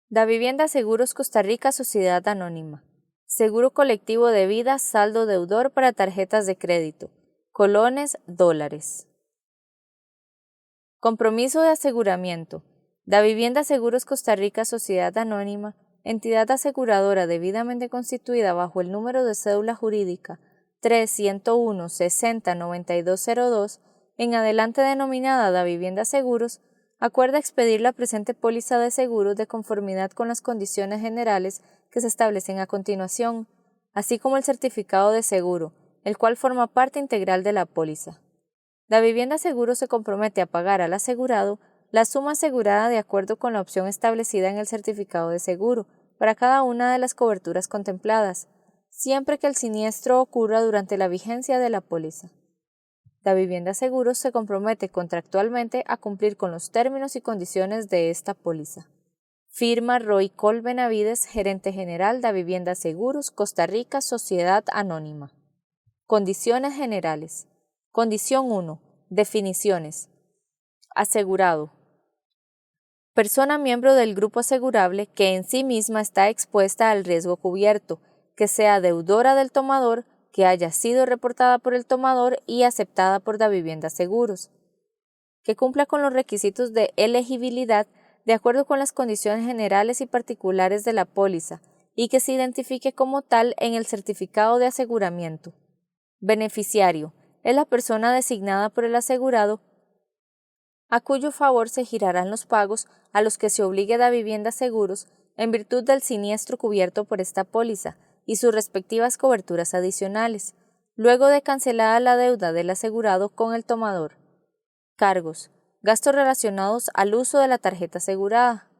Davivienda Seguros Costa Rica Sociedad Anónima. Seguro colectivo de vida, saldo deudor para tarjetas de crédito. Colones, dólares. Compromiso de aseguramiento. Davivienda Seguros Costa Rica Sociedad Anónima, entidad aseguradora debidamente constituida bajo el número de cédula jurídica 3-101-60-9202, en adelante denominada Davivienda Seguros, acuerda expedir la presente póliza de seguros de conformidad con las condiciones generales que se establecen a continuación, así como el certificado de seguro, el cual forma parte integral de la póliza. Davivienda Seguros se compromete a pagar al asegurado la suma asegurada de acuerdo con la opción establecida en el certificado de seguro para cada una de las coberturas contempladas, siempre que el siniestro ocurra durante la vigencia de la póliza. Davivienda Seguros se compromete contractualmente a cumplir con los términos y condiciones de esta póliza. Firma Roy Col Benavides, gerente general Davivienda Seguros Costa Rica Sociedad Anónima. Condiciones generales. Condición 1. Definiciones. Asegurado. Persona miembro del grupo asegurable que en sí misma está expuesta al riesgo cubierto, que sea deudora del tomador, que haya sido reportada por el tomador y aceptada por Davivienda Seguros, que cumpla con los requisitos de elegibilidad de acuerdo con las condiciones generales y particulares de la póliza y que se identifique como tal en el certificado de aseguramiento. Beneficiario es la persona designada por el asegurado a cuyo favor se girarán los pagos a los que se obligue Davivienda Seguros en virtud del siniestro cubierto por esta póliza y sus respectivas coberturas adicionales, luego de cancelada la deuda del asegurado con el tomador. Cargos. Gastos relacionados al uso de la tarjeta asegurada.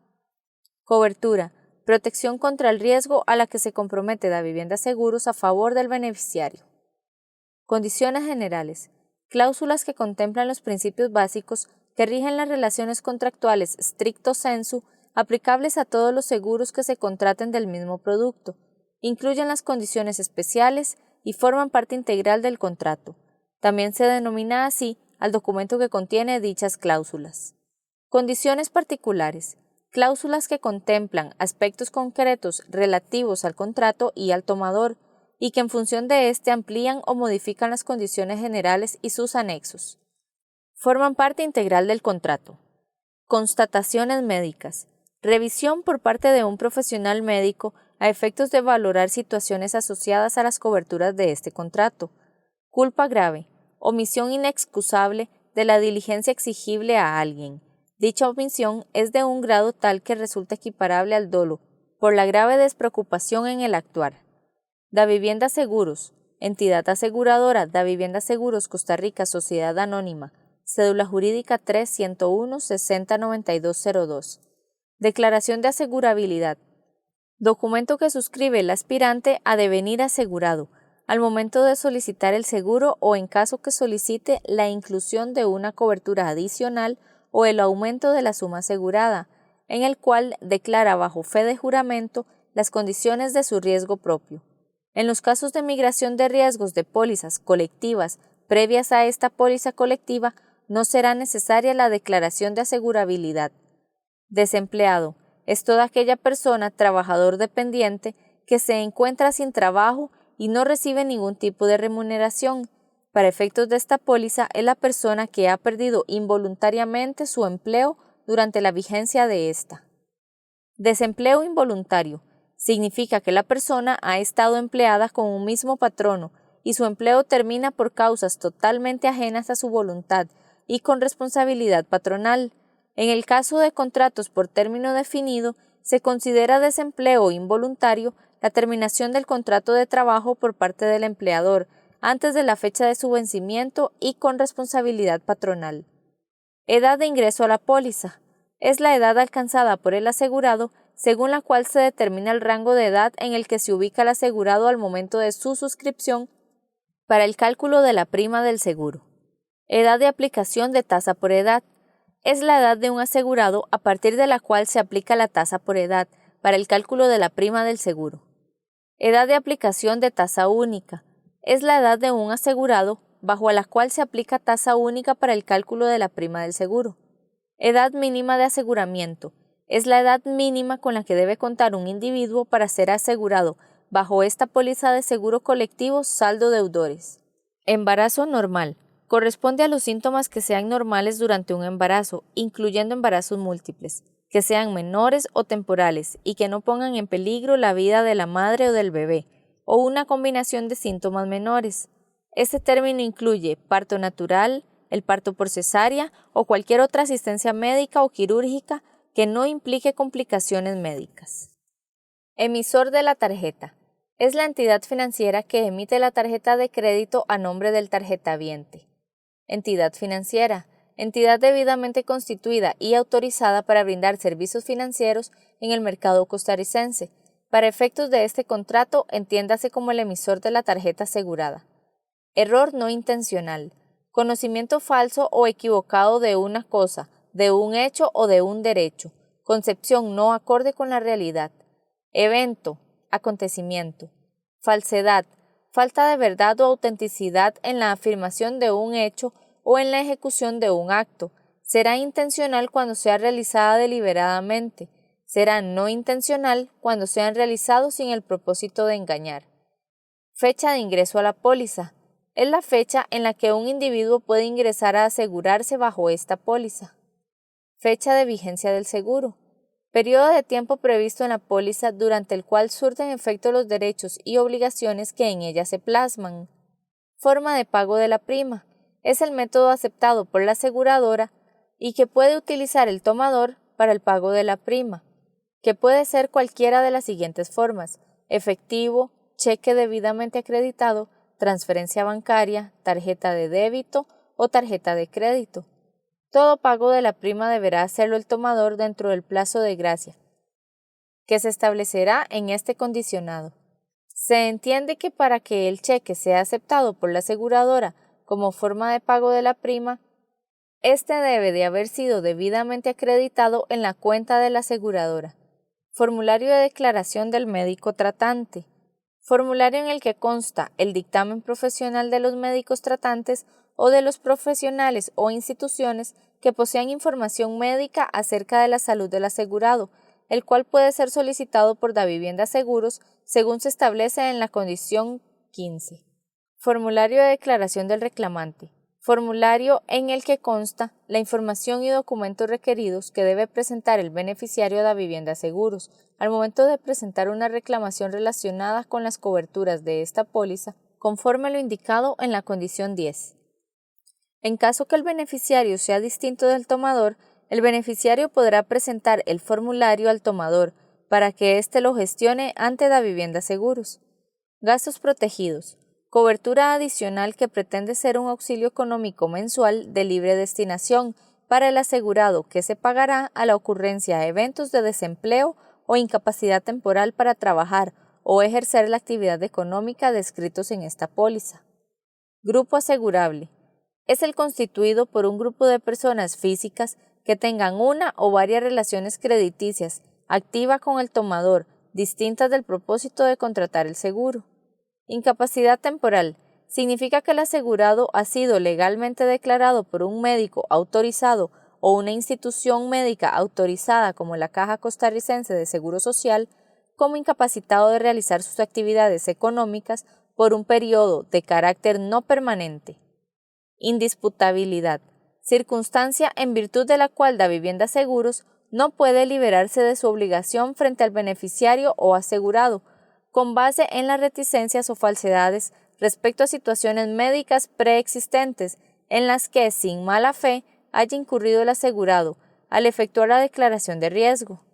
Cobertura. Protección contra el riesgo a la que se compromete Davivienda Seguros a favor del beneficiario. Condiciones generales. Cláusulas que contemplan los principios básicos que rigen las relaciones contractuales stricto sensu aplicables a todos los seguros que se contraten del mismo producto. Incluyen las condiciones especiales y forman parte integral del contrato. También se denomina así al documento que contiene dichas cláusulas. Condiciones particulares. Cláusulas que contemplan aspectos concretos relativos al contrato y al tomador, y que en función de éste amplían o modifican las condiciones generales y sus anexos. Forman parte integral del contrato. Constataciones médicas. Revisión por parte de un profesional médico a efectos de valorar situaciones asociadas a las coberturas de este contrato. Culpa grave. Omisión inexcusable de la diligencia exigible a alguien. Dicha omisión es de un grado tal que resulta equiparable al dolo por la grave despreocupación en el actuar. Davivienda Seguros, entidad aseguradora Davivienda Seguros Costa Rica Sociedad Anónima, cédula jurídica 3-101-60-9202. Declaración de asegurabilidad. Documento que suscribe el aspirante a devenir asegurado al momento de solicitar el seguro o en caso que solicite la inclusión de una cobertura adicional o el aumento de la suma asegurada, en el cual declara bajo fe de juramento las condiciones de su riesgo propio. En los casos de migración de riesgos de pólizas colectivas previas a esta póliza colectiva, no será necesaria la declaración de asegurabilidad. Desempleado es toda aquella persona, trabajador dependiente, que se encuentra sin trabajo y no recibe ningún tipo de remuneración. Para efectos de esta póliza es la persona que ha perdido involuntariamente su empleo durante la vigencia de esta. Desempleo involuntario significa que la persona ha estado empleada con un mismo patrono y su empleo termina por causas totalmente ajenas a su voluntad y con responsabilidad patronal. En el caso de contratos por término definido, se considera desempleo involuntario la terminación del contrato de trabajo por parte del empleador antes de la fecha de su vencimiento y con responsabilidad patronal. Edad de ingreso a la póliza. Es la edad alcanzada por el asegurado según la cual se determina el rango de edad en el que se ubica el asegurado al momento de su suscripción para el cálculo de la prima del seguro. Edad de aplicación de tasa por edad. Es la edad de un asegurado a partir de la cual se aplica la tasa por edad para el cálculo de la prima del seguro. Edad de aplicación de tasa única. Es la edad de un asegurado bajo la cual se aplica tasa única para el cálculo de la prima del seguro. Edad mínima de aseguramiento. Es la edad mínima con la que debe contar un individuo para ser asegurado bajo esta póliza de seguro colectivo saldo deudores. Embarazo normal. Corresponde a los síntomas que sean normales durante un embarazo, incluyendo embarazos múltiples, que sean menores o temporales y que no pongan en peligro la vida de la madre o del bebé, o una combinación de síntomas menores. Este término incluye parto natural, el parto por cesárea o cualquier otra asistencia médica o quirúrgica que no implique complicaciones médicas. Emisor de la tarjeta. Es la entidad financiera que emite la tarjeta de crédito a nombre del tarjetaviente. Entidad financiera. Entidad debidamente constituida y autorizada para brindar servicios financieros en el mercado costarricense. Para efectos de este contrato, entiéndase como el emisor de la tarjeta asegurada. Error no intencional. Conocimiento falso o equivocado de una cosa, de un hecho o de un derecho. Concepción no acorde con la realidad. Evento, acontecimiento. Falsedad, falta de verdad o autenticidad en la afirmación de un hecho o en la ejecución de un acto. Será intencional cuando sea realizada deliberadamente. Será no intencional cuando sean realizados sin el propósito de engañar. Fecha de ingreso a la póliza. Es la fecha en la que un individuo puede ingresar a asegurarse bajo esta póliza. Fecha de vigencia del seguro. Periodo de tiempo previsto en la póliza durante el cual surten efecto los derechos y obligaciones que en ella se plasman. Forma de pago de la prima. Es el método aceptado por la aseguradora y que puede utilizar el tomador para el pago de la prima, que puede ser cualquiera de las siguientes formas: efectivo, cheque debidamente acreditado, transferencia bancaria, tarjeta de débito o tarjeta de crédito. Todo pago de la prima deberá hacerlo el tomador dentro del plazo de gracia, que se establecerá en este condicionado. Se entiende que para que el cheque sea aceptado por la aseguradora como forma de pago de la prima, este debe de haber sido debidamente acreditado en la cuenta de la aseguradora. Formulario de declaración del médico tratante. Formulario en el que consta el dictamen profesional de los médicos tratantes o de los profesionales o instituciones que posean información médica acerca de la salud del asegurado, el cual puede ser solicitado por Davivienda Seguros según se establece en la condición 15. Formulario de declaración del reclamante. Formulario en el que consta la información y documentos requeridos que debe presentar el beneficiario de Davivienda Seguros al momento de presentar una reclamación relacionada con las coberturas de esta póliza, conforme a lo indicado en la condición 10. En caso que el beneficiario sea distinto del tomador, el beneficiario podrá presentar el formulario al tomador para que éste lo gestione ante Davivienda Seguros. Gastos protegidos. Cobertura adicional que pretende ser un auxilio económico mensual de libre destinación para el asegurado que se pagará a la ocurrencia de eventos de desempleo o incapacidad temporal para trabajar o ejercer la actividad económica descritos en esta póliza. Grupo asegurable. Es el constituido por un grupo de personas físicas que tengan una o varias relaciones crediticias activa con el tomador, distintas del propósito de contratar el seguro. Incapacidad temporal. Significa que el asegurado ha sido legalmente declarado por un médico autorizado o una institución médica autorizada como la Caja Costarricense de Seguro Social como incapacitado de realizar sus actividades económicas por un periodo de carácter no permanente. Indisputabilidad. Circunstancia en virtud de la cual Davivienda Seguros no puede liberarse de su obligación frente al beneficiario o asegurado, con base en las reticencias o falsedades respecto a situaciones médicas preexistentes en las que, sin mala fe, haya incurrido el asegurado al efectuar la declaración de riesgo.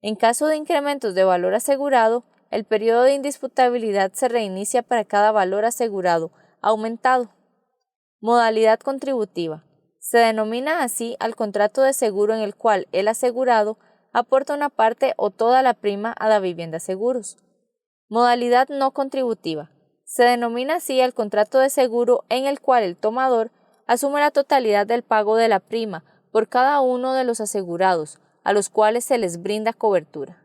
En caso de incrementos de valor asegurado, el periodo de indisputabilidad se reinicia para cada valor asegurado aumentado. Modalidad contributiva. Se denomina así al contrato de seguro en el cual el asegurado aporta una parte o toda la prima a Davivienda Seguros. Modalidad no contributiva. Se denomina así al contrato de seguro en el cual el tomador asume la totalidad del pago de la prima por cada uno de los asegurados, a los cuales se les brinda cobertura.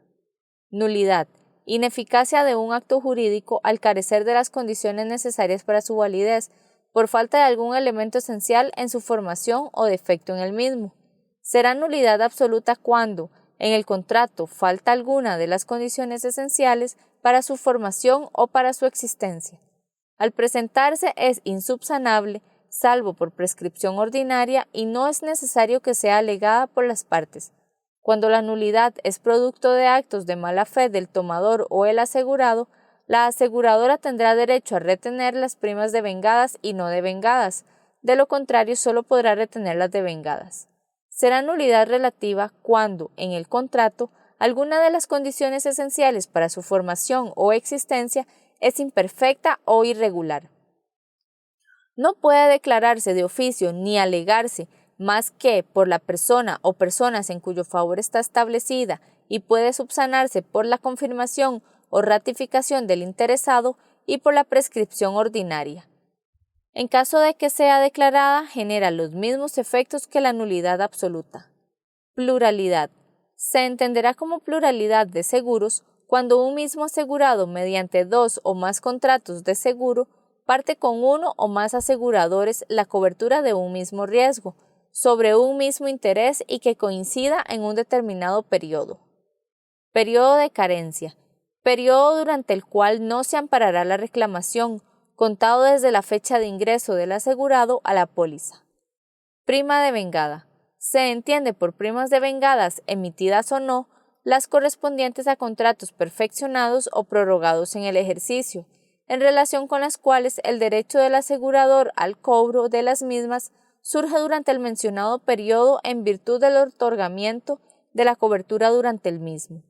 Nulidad. Ineficacia de un acto jurídico al carecer de las condiciones necesarias para su validez, por falta de algún elemento esencial en su formación o defecto en el mismo. Será nulidad absoluta cuando, en el contrato falta alguna de las condiciones esenciales para su formación o para su existencia. Al presentarse es insubsanable, salvo por prescripción ordinaria, y no es necesario que sea alegada por las partes. Cuando la nulidad es producto de actos de mala fe del tomador o el asegurado, la aseguradora tendrá derecho a retener las primas devengadas y no devengadas, de lo contrario solo podrá retener las devengadas. Será nulidad relativa cuando, en el contrato, alguna de las condiciones esenciales para su formación o existencia es imperfecta o irregular. No puede declararse de oficio ni alegarse más que por la persona o personas en cuyo favor está establecida y puede subsanarse por la confirmación o ratificación del interesado y por la prescripción ordinaria. En caso de que sea declarada, genera los mismos efectos que la nulidad absoluta. Pluralidad. Se entenderá como pluralidad de seguros cuando un mismo asegurado, mediante dos o más contratos de seguro, parte con uno o más aseguradores la cobertura de un mismo riesgo, sobre un mismo interés y que coincida en un determinado periodo. Periodo de carencia. Periodo durante el cual no se amparará la reclamación, contado desde la fecha de ingreso del asegurado a la póliza. Prima devengada. Se entiende por primas devengadas, emitidas o no, las correspondientes a contratos perfeccionados o prorrogados en el ejercicio, en relación con las cuales el derecho del asegurador al cobro de las mismas surge durante el mencionado periodo en virtud del otorgamiento de la cobertura durante el mismo.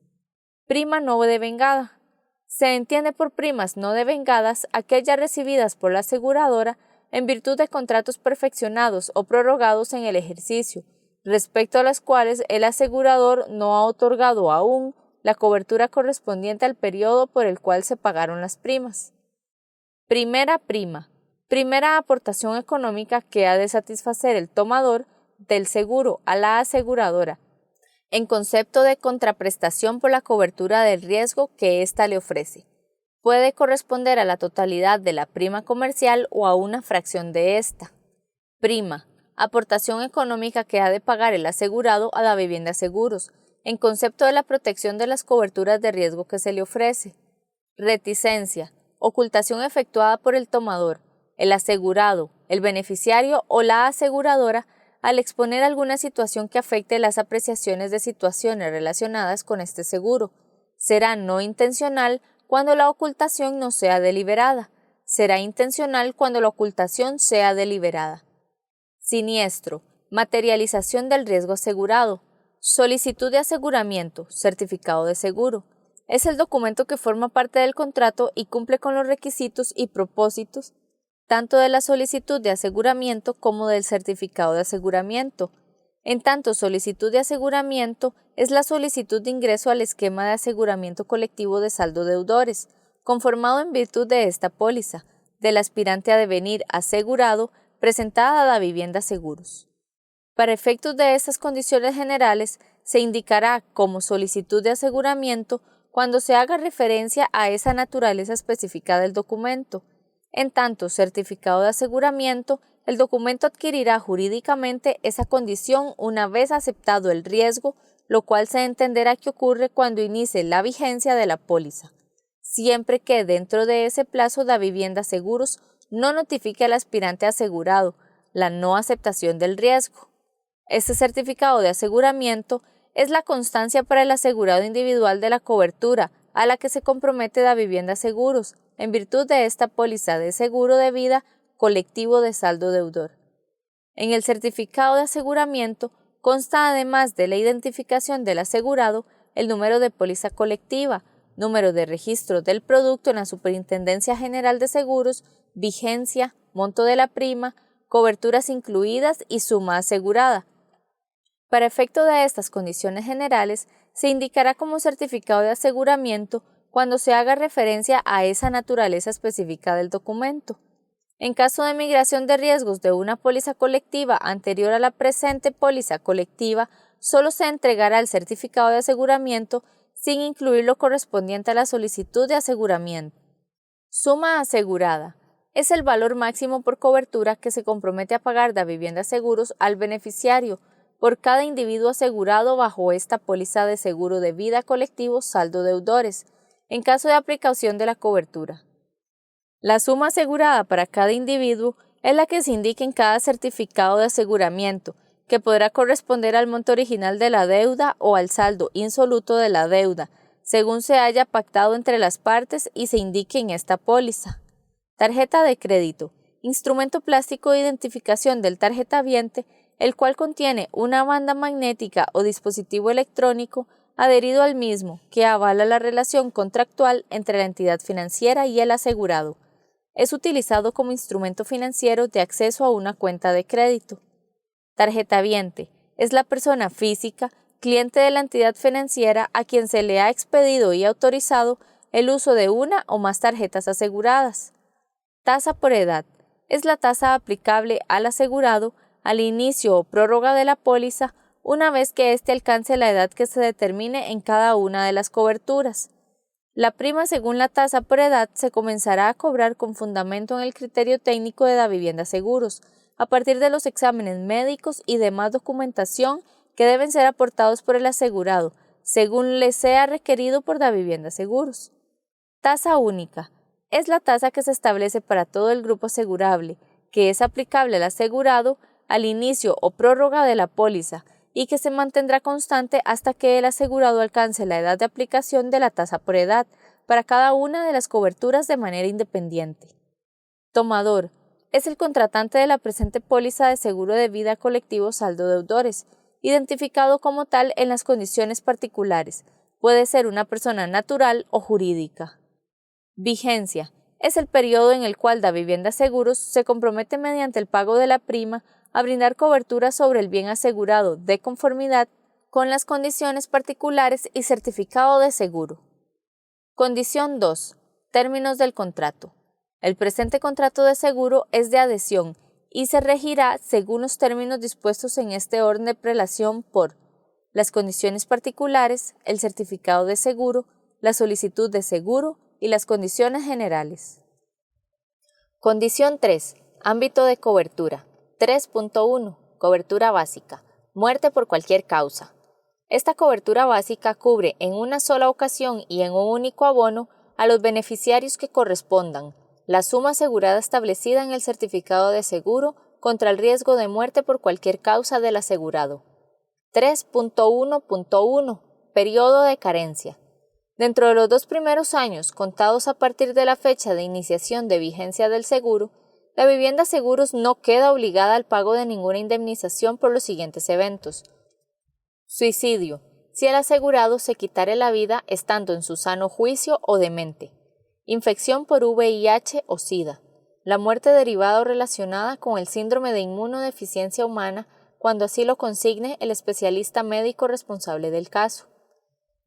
Prima no devengada. Se entiende por primas no devengadas aquellas recibidas por la aseguradora en virtud de contratos perfeccionados o prorrogados en el ejercicio, respecto a las cuales el asegurador no ha otorgado aún la cobertura correspondiente al periodo por el cual se pagaron las primas. Primera prima. Primera aportación económica que ha de satisfacer el tomador del seguro a la aseguradora, en concepto de contraprestación por la cobertura del riesgo que ésta le ofrece. Puede corresponder a la totalidad de la prima comercial o a una fracción de ésta. Prima. Aportación económica que ha de pagar el asegurado a la vivienda seguros, en concepto de la protección de las coberturas de riesgo que se le ofrece. Reticencia. Ocultación efectuada por el tomador, el asegurado, el beneficiario o la aseguradora al exponer alguna situación que afecte las apreciaciones de situaciones relacionadas con este seguro. Será no intencional cuando la ocultación no sea deliberada. Será intencional cuando la ocultación sea deliberada. Siniestro. Materialización del riesgo asegurado. Solicitud de aseguramiento, certificado de seguro. Es el documento que forma parte del contrato y cumple con los requisitos y propósitos tanto de la solicitud de aseguramiento como del certificado de aseguramiento. En tanto, solicitud de aseguramiento es la solicitud de ingreso al esquema de aseguramiento colectivo de saldo deudores, conformado en virtud de esta póliza, del aspirante a devenir asegurado, presentada a la vivienda seguros. Para efectos de estas condiciones generales, se indicará como solicitud de aseguramiento cuando se haga referencia a esa naturaleza específica del documento. En tanto, certificado de aseguramiento, el documento adquirirá jurídicamente esa condición una vez aceptado el riesgo, lo cual se entenderá que ocurre cuando inicie la vigencia de la póliza, siempre que dentro de ese plazo la vivienda seguros no notifique al aspirante asegurado la no aceptación del riesgo. Este certificado de aseguramiento es la constancia para el asegurado individual de la cobertura a la que se compromete la vivienda seguros, en virtud de esta póliza de seguro de vida colectivo de saldo deudor. En el certificado de aseguramiento consta además de la identificación del asegurado el número de póliza colectiva, número de registro del producto en la Superintendencia General de Seguros, vigencia, monto de la prima, coberturas incluidas y suma asegurada. Para efecto de estas condiciones generales, se indicará como certificado de aseguramiento cuando se haga referencia a esa naturaleza específica del documento. En caso de migración de riesgos de una póliza colectiva anterior a la presente póliza colectiva, solo se entregará el certificado de aseguramiento sin incluir lo correspondiente a la solicitud de aseguramiento. Suma asegurada. Es el valor máximo por cobertura que se compromete a pagar la vivienda seguros al beneficiario, por cada individuo asegurado bajo esta póliza de seguro de vida colectivo saldo deudores, en caso de aplicación de la cobertura. La suma asegurada para cada individuo es la que se indica en cada certificado de aseguramiento, que podrá corresponder al monto original de la deuda o al saldo insoluto de la deuda, según se haya pactado entre las partes y se indique en esta póliza. Tarjeta de crédito, instrumento plástico de identificación del tarjetaviente, el cual contiene una banda magnética o dispositivo electrónico adherido al mismo que avala la relación contractual entre la entidad financiera y el asegurado. Es utilizado como instrumento financiero de acceso a una cuenta de crédito. Tarjetaviente es la persona física, cliente de la entidad financiera a quien se le ha expedido y autorizado el uso de una o más tarjetas aseguradas. Tasa por edad es la tasa aplicable al asegurado al inicio o prórroga de la póliza una vez que éste alcance la edad que se determine en cada una de las coberturas. La prima según la tasa por edad se comenzará a cobrar con fundamento en el criterio técnico de Davivienda Seguros, a partir de los exámenes médicos y demás documentación que deben ser aportados por el asegurado, según le sea requerido por Davivienda Seguros. Tasa única es la tasa que se establece para todo el grupo asegurable, que es aplicable al asegurado al inicio o prórroga de la póliza y que se mantendrá constante hasta que el asegurado alcance la edad de aplicación de la tasa por edad para cada una de las coberturas de manera independiente. Tomador es el contratante de la presente póliza de seguro de vida colectivo saldo deudores, identificado como tal en las condiciones particulares. Puede ser una persona natural o jurídica. Vigencia es el periodo en el cual Davivienda Seguros se compromete mediante el pago de la prima a brindar cobertura sobre el bien asegurado de conformidad con las condiciones particulares y certificado de seguro. Condición 2. Términos del contrato. El presente contrato de seguro es de adhesión y se regirá según los términos dispuestos en este orden de prelación por las condiciones particulares, el certificado de seguro, la solicitud de seguro y las condiciones generales. Condición 3. Ámbito de cobertura. 3.1. Cobertura básica. Muerte por cualquier causa. Esta cobertura básica cubre en una sola ocasión y en un único abono a los beneficiarios que correspondan la suma asegurada establecida en el certificado de seguro contra el riesgo de muerte por cualquier causa del asegurado. 3.1.1. Periodo de carencia. Dentro de los 2 primeros años, contados a partir de la fecha de iniciación de vigencia del seguro, Davivienda Seguros no queda obligada al pago de ninguna indemnización por los siguientes eventos. Suicidio, si el asegurado se quitare la vida estando en su sano juicio o demente. Infección por VIH o SIDA. La muerte derivada o relacionada con el síndrome de inmunodeficiencia humana cuando así lo consigne el especialista médico responsable del caso.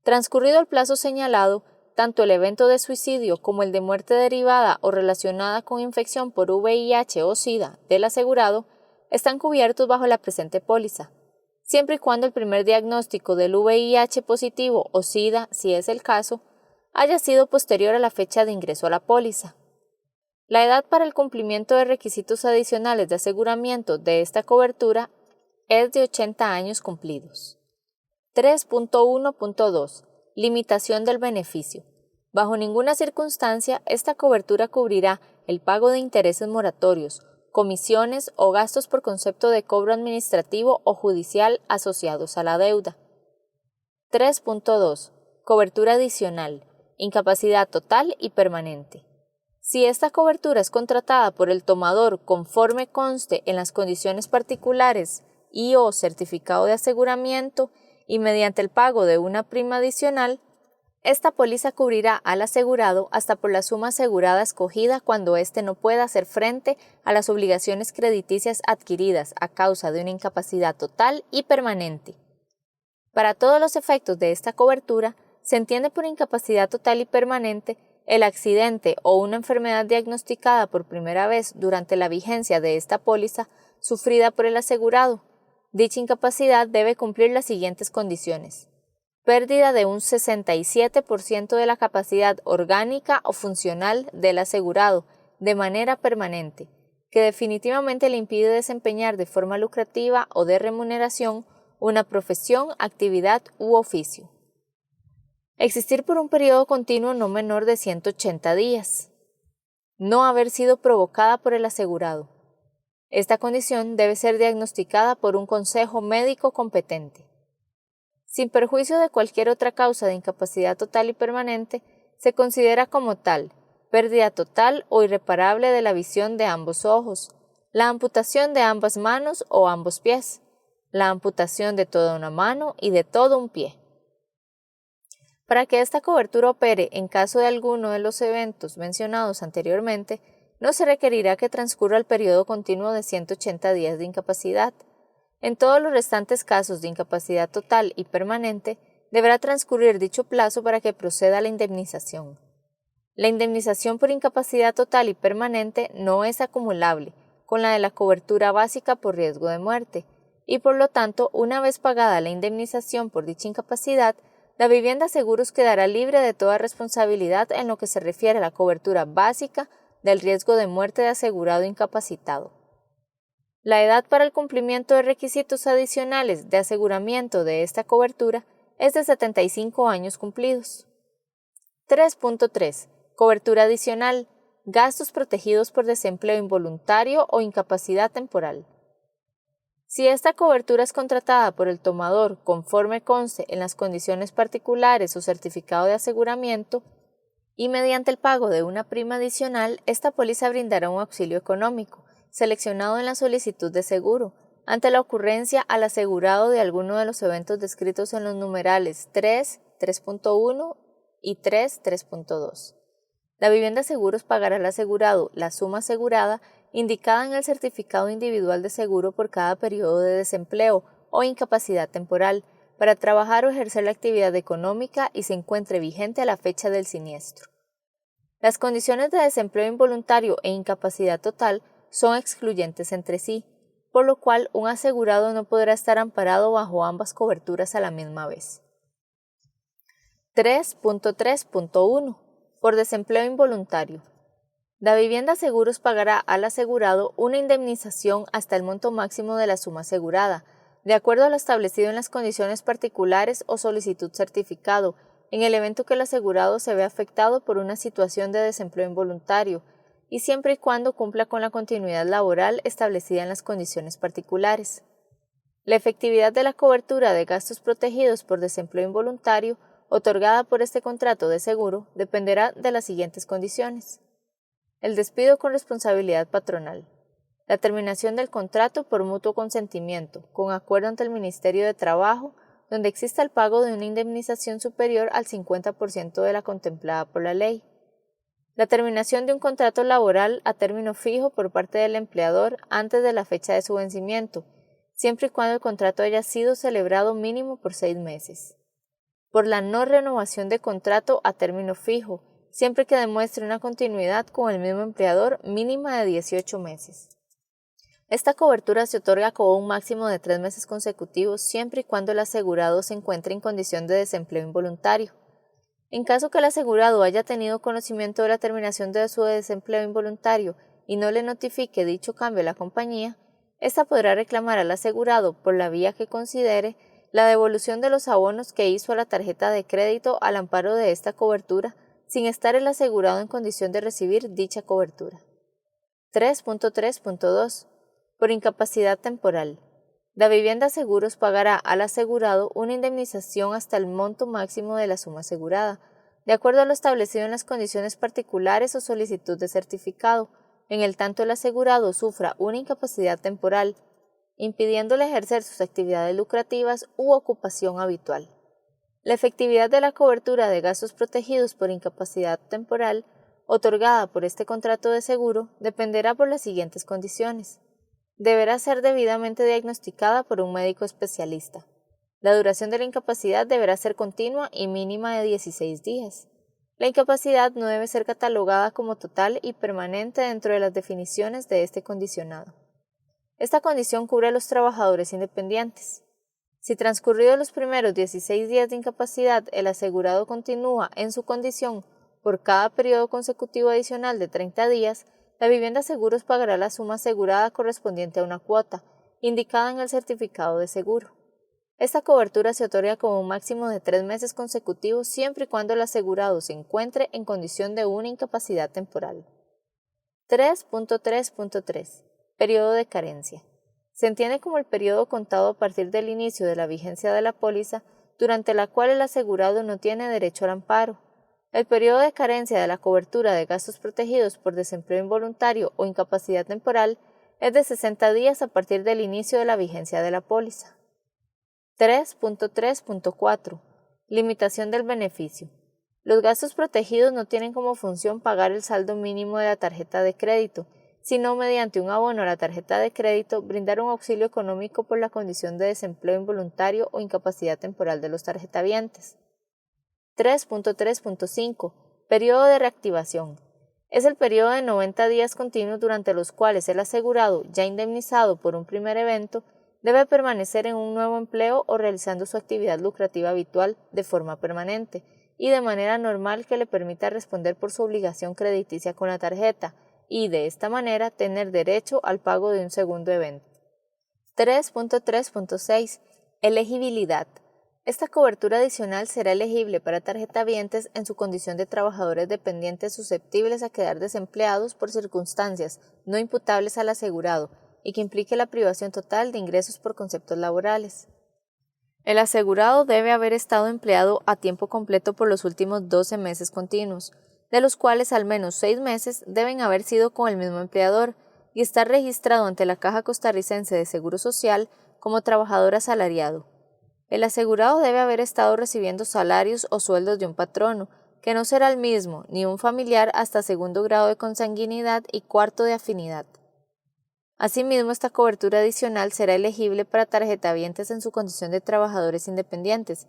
Transcurrido el plazo señalado, tanto el evento de suicidio como el de muerte derivada o relacionada con infección por VIH o SIDA del asegurado están cubiertos bajo la presente póliza, siempre y cuando el primer diagnóstico del VIH positivo o SIDA, si es el caso, haya sido posterior a la fecha de ingreso a la póliza. La edad para el cumplimiento de requisitos adicionales de aseguramiento de esta cobertura es de 80 años cumplidos. 3.1.2. Limitación del beneficio. Bajo ninguna circunstancia, esta cobertura cubrirá el pago de intereses moratorios, comisiones o gastos por concepto de cobro administrativo o judicial asociados a la deuda. 3.2. Cobertura adicional. Incapacidad total y permanente. Si esta cobertura es contratada por el tomador conforme conste en las condiciones particulares y o certificado de aseguramiento y mediante el pago de una prima adicional, esta póliza cubrirá al asegurado hasta por la suma asegurada escogida cuando éste no pueda hacer frente a las obligaciones crediticias adquiridas a causa de una incapacidad total y permanente. Para todos los efectos de esta cobertura, se entiende por incapacidad total y permanente el accidente o una enfermedad diagnosticada por primera vez durante la vigencia de esta póliza sufrida por el asegurado. Dicha incapacidad debe cumplir las siguientes condiciones: pérdida de un 67% de la capacidad orgánica o funcional del asegurado de manera permanente, que definitivamente le impide desempeñar de forma lucrativa o de remuneración una profesión, actividad u oficio. Existir por un periodo continuo no menor de 180 días. No haber sido provocada por el asegurado. Esta condición debe ser diagnosticada por un consejo médico competente. Sin perjuicio de cualquier otra causa de incapacidad total y permanente, se considera como tal pérdida total o irreparable de la visión de ambos ojos, la amputación de ambas manos o ambos pies, la amputación de toda una mano y de todo un pie. Para que esta cobertura opere en caso de alguno de los eventos mencionados anteriormente, no se requerirá que transcurra el periodo continuo de 180 días de incapacidad. En todos los restantes casos de incapacidad total y permanente, deberá transcurrir dicho plazo para que proceda la indemnización. La indemnización por incapacidad total y permanente no es acumulable con la de la cobertura básica por riesgo de muerte, y por lo tanto, una vez pagada la indemnización por dicha incapacidad, la vivienda seguros quedará libre de toda responsabilidad en lo que se refiere a la cobertura básica del riesgo de muerte de asegurado incapacitado. La edad para el cumplimiento de requisitos adicionales de aseguramiento de esta cobertura es de 75 años cumplidos. 3.3. Cobertura adicional. Gastos protegidos por desempleo involuntario o incapacidad temporal. Si esta cobertura es contratada por el tomador conforme conste en las condiciones particulares o certificado de aseguramiento y mediante el pago de una prima adicional, esta póliza brindará un auxilio económico seleccionado en la solicitud de seguro ante la ocurrencia al asegurado de alguno de los eventos descritos en los numerales 3, 3.1 y 3, 3.2. La vivienda seguros pagará al asegurado la suma asegurada indicada en el certificado individual de seguro por cada periodo de desempleo o incapacidad temporal para trabajar o ejercer la actividad económica y se encuentre vigente a la fecha del siniestro. Las condiciones de desempleo involuntario e incapacidad total son excluyentes entre sí, por lo cual un asegurado no podrá estar amparado bajo ambas coberturas a la misma vez. 3.3.1. Por desempleo involuntario. La vivienda seguros pagará al asegurado una indemnización hasta el monto máximo de la suma asegurada, de acuerdo a lo establecido en las condiciones particulares o solicitud certificado, en el evento que el asegurado se vea afectado por una situación de desempleo involuntario, y siempre y cuando cumpla con la continuidad laboral establecida en las condiciones particulares. La efectividad de la cobertura de gastos protegidos por desempleo involuntario otorgada por este contrato de seguro dependerá de las siguientes condiciones. El despido con responsabilidad patronal. La terminación del contrato por mutuo consentimiento, con acuerdo ante el Ministerio de Trabajo, donde exista el pago de una indemnización superior al 50% de la contemplada por la ley. La terminación de un contrato laboral a término fijo por parte del empleador antes de la fecha de su vencimiento, siempre y cuando el contrato haya sido celebrado mínimo por 6 meses. Por la no renovación de contrato a término fijo, siempre que demuestre una continuidad con el mismo empleador mínima de 18 meses. Esta cobertura se otorga con un máximo de 3 meses consecutivos siempre y cuando el asegurado se encuentre en condición de desempleo involuntario. En caso que el asegurado haya tenido conocimiento de la terminación de su desempleo involuntario y no le notifique dicho cambio a la compañía, ésta podrá reclamar al asegurado, por la vía que considere, la devolución de los abonos que hizo a la tarjeta de crédito al amparo de esta cobertura, sin estar el asegurado en condición de recibir dicha cobertura. 3.3.2. Por incapacidad temporal. La vivienda seguros pagará al asegurado una indemnización hasta el monto máximo de la suma asegurada, de acuerdo a lo establecido en las condiciones particulares o solicitud de certificado, en el tanto el asegurado sufra una incapacidad temporal, impidiéndole ejercer sus actividades lucrativas u ocupación habitual. La efectividad de la cobertura de gastos protegidos por incapacidad temporal, otorgada por este contrato de seguro, dependerá por las siguientes condiciones. Deberá ser debidamente diagnosticada por un médico especialista. La duración de la incapacidad deberá ser continua y mínima de 16 días. La incapacidad no debe ser catalogada como total y permanente dentro de las definiciones de este condicionado. Esta condición cubre a los trabajadores independientes. Si transcurridos los primeros 16 días de incapacidad el asegurado continúa en su condición por cada periodo consecutivo adicional de 30 días, la vivienda seguros pagará la suma asegurada correspondiente a una cuota, indicada en el certificado de seguro. Esta cobertura se otorga como un máximo de 3 meses consecutivos siempre y cuando el asegurado se encuentre en condición de una incapacidad temporal. 3.3.3. Periodo de carencia. Se entiende como el periodo contado a partir del inicio de la vigencia de la póliza, durante la cual el asegurado no tiene derecho al amparo. El periodo de carencia de la cobertura de gastos protegidos por desempleo involuntario o incapacidad temporal es de 60 días a partir del inicio de la vigencia de la póliza. 3.3.4. Limitación del beneficio. Los gastos protegidos no tienen como función pagar el saldo mínimo de la tarjeta de crédito, sino mediante un abono a la tarjeta de crédito brindar un auxilio económico por la condición de desempleo involuntario o incapacidad temporal de los tarjetavientes. 3.3.5. Periodo de reactivación. Es el periodo de 90 días continuos durante los cuales el asegurado, ya indemnizado por un primer evento, debe permanecer en un nuevo empleo o realizando su actividad lucrativa habitual de forma permanente y de manera normal que le permita responder por su obligación crediticia con la tarjeta y, de esta manera, tener derecho al pago de un segundo evento. 3.3.6. Elegibilidad. Esta cobertura adicional será elegible para tarjetavientes en su condición de trabajadores dependientes susceptibles a quedar desempleados por circunstancias no imputables al asegurado y que implique la privación total de ingresos por conceptos laborales. El asegurado debe haber estado empleado a tiempo completo por los últimos 12 meses continuos, de los cuales al menos 6 meses deben haber sido con el mismo empleador y estar registrado ante la Caja Costarricense de Seguro Social como trabajador asalariado. El asegurado debe haber estado recibiendo salarios o sueldos de un patrono, que no será el mismo ni un familiar hasta segundo grado de consanguinidad y cuarto de afinidad. Asimismo, esta cobertura adicional será elegible para tarjetavientes en su condición de trabajadores independientes,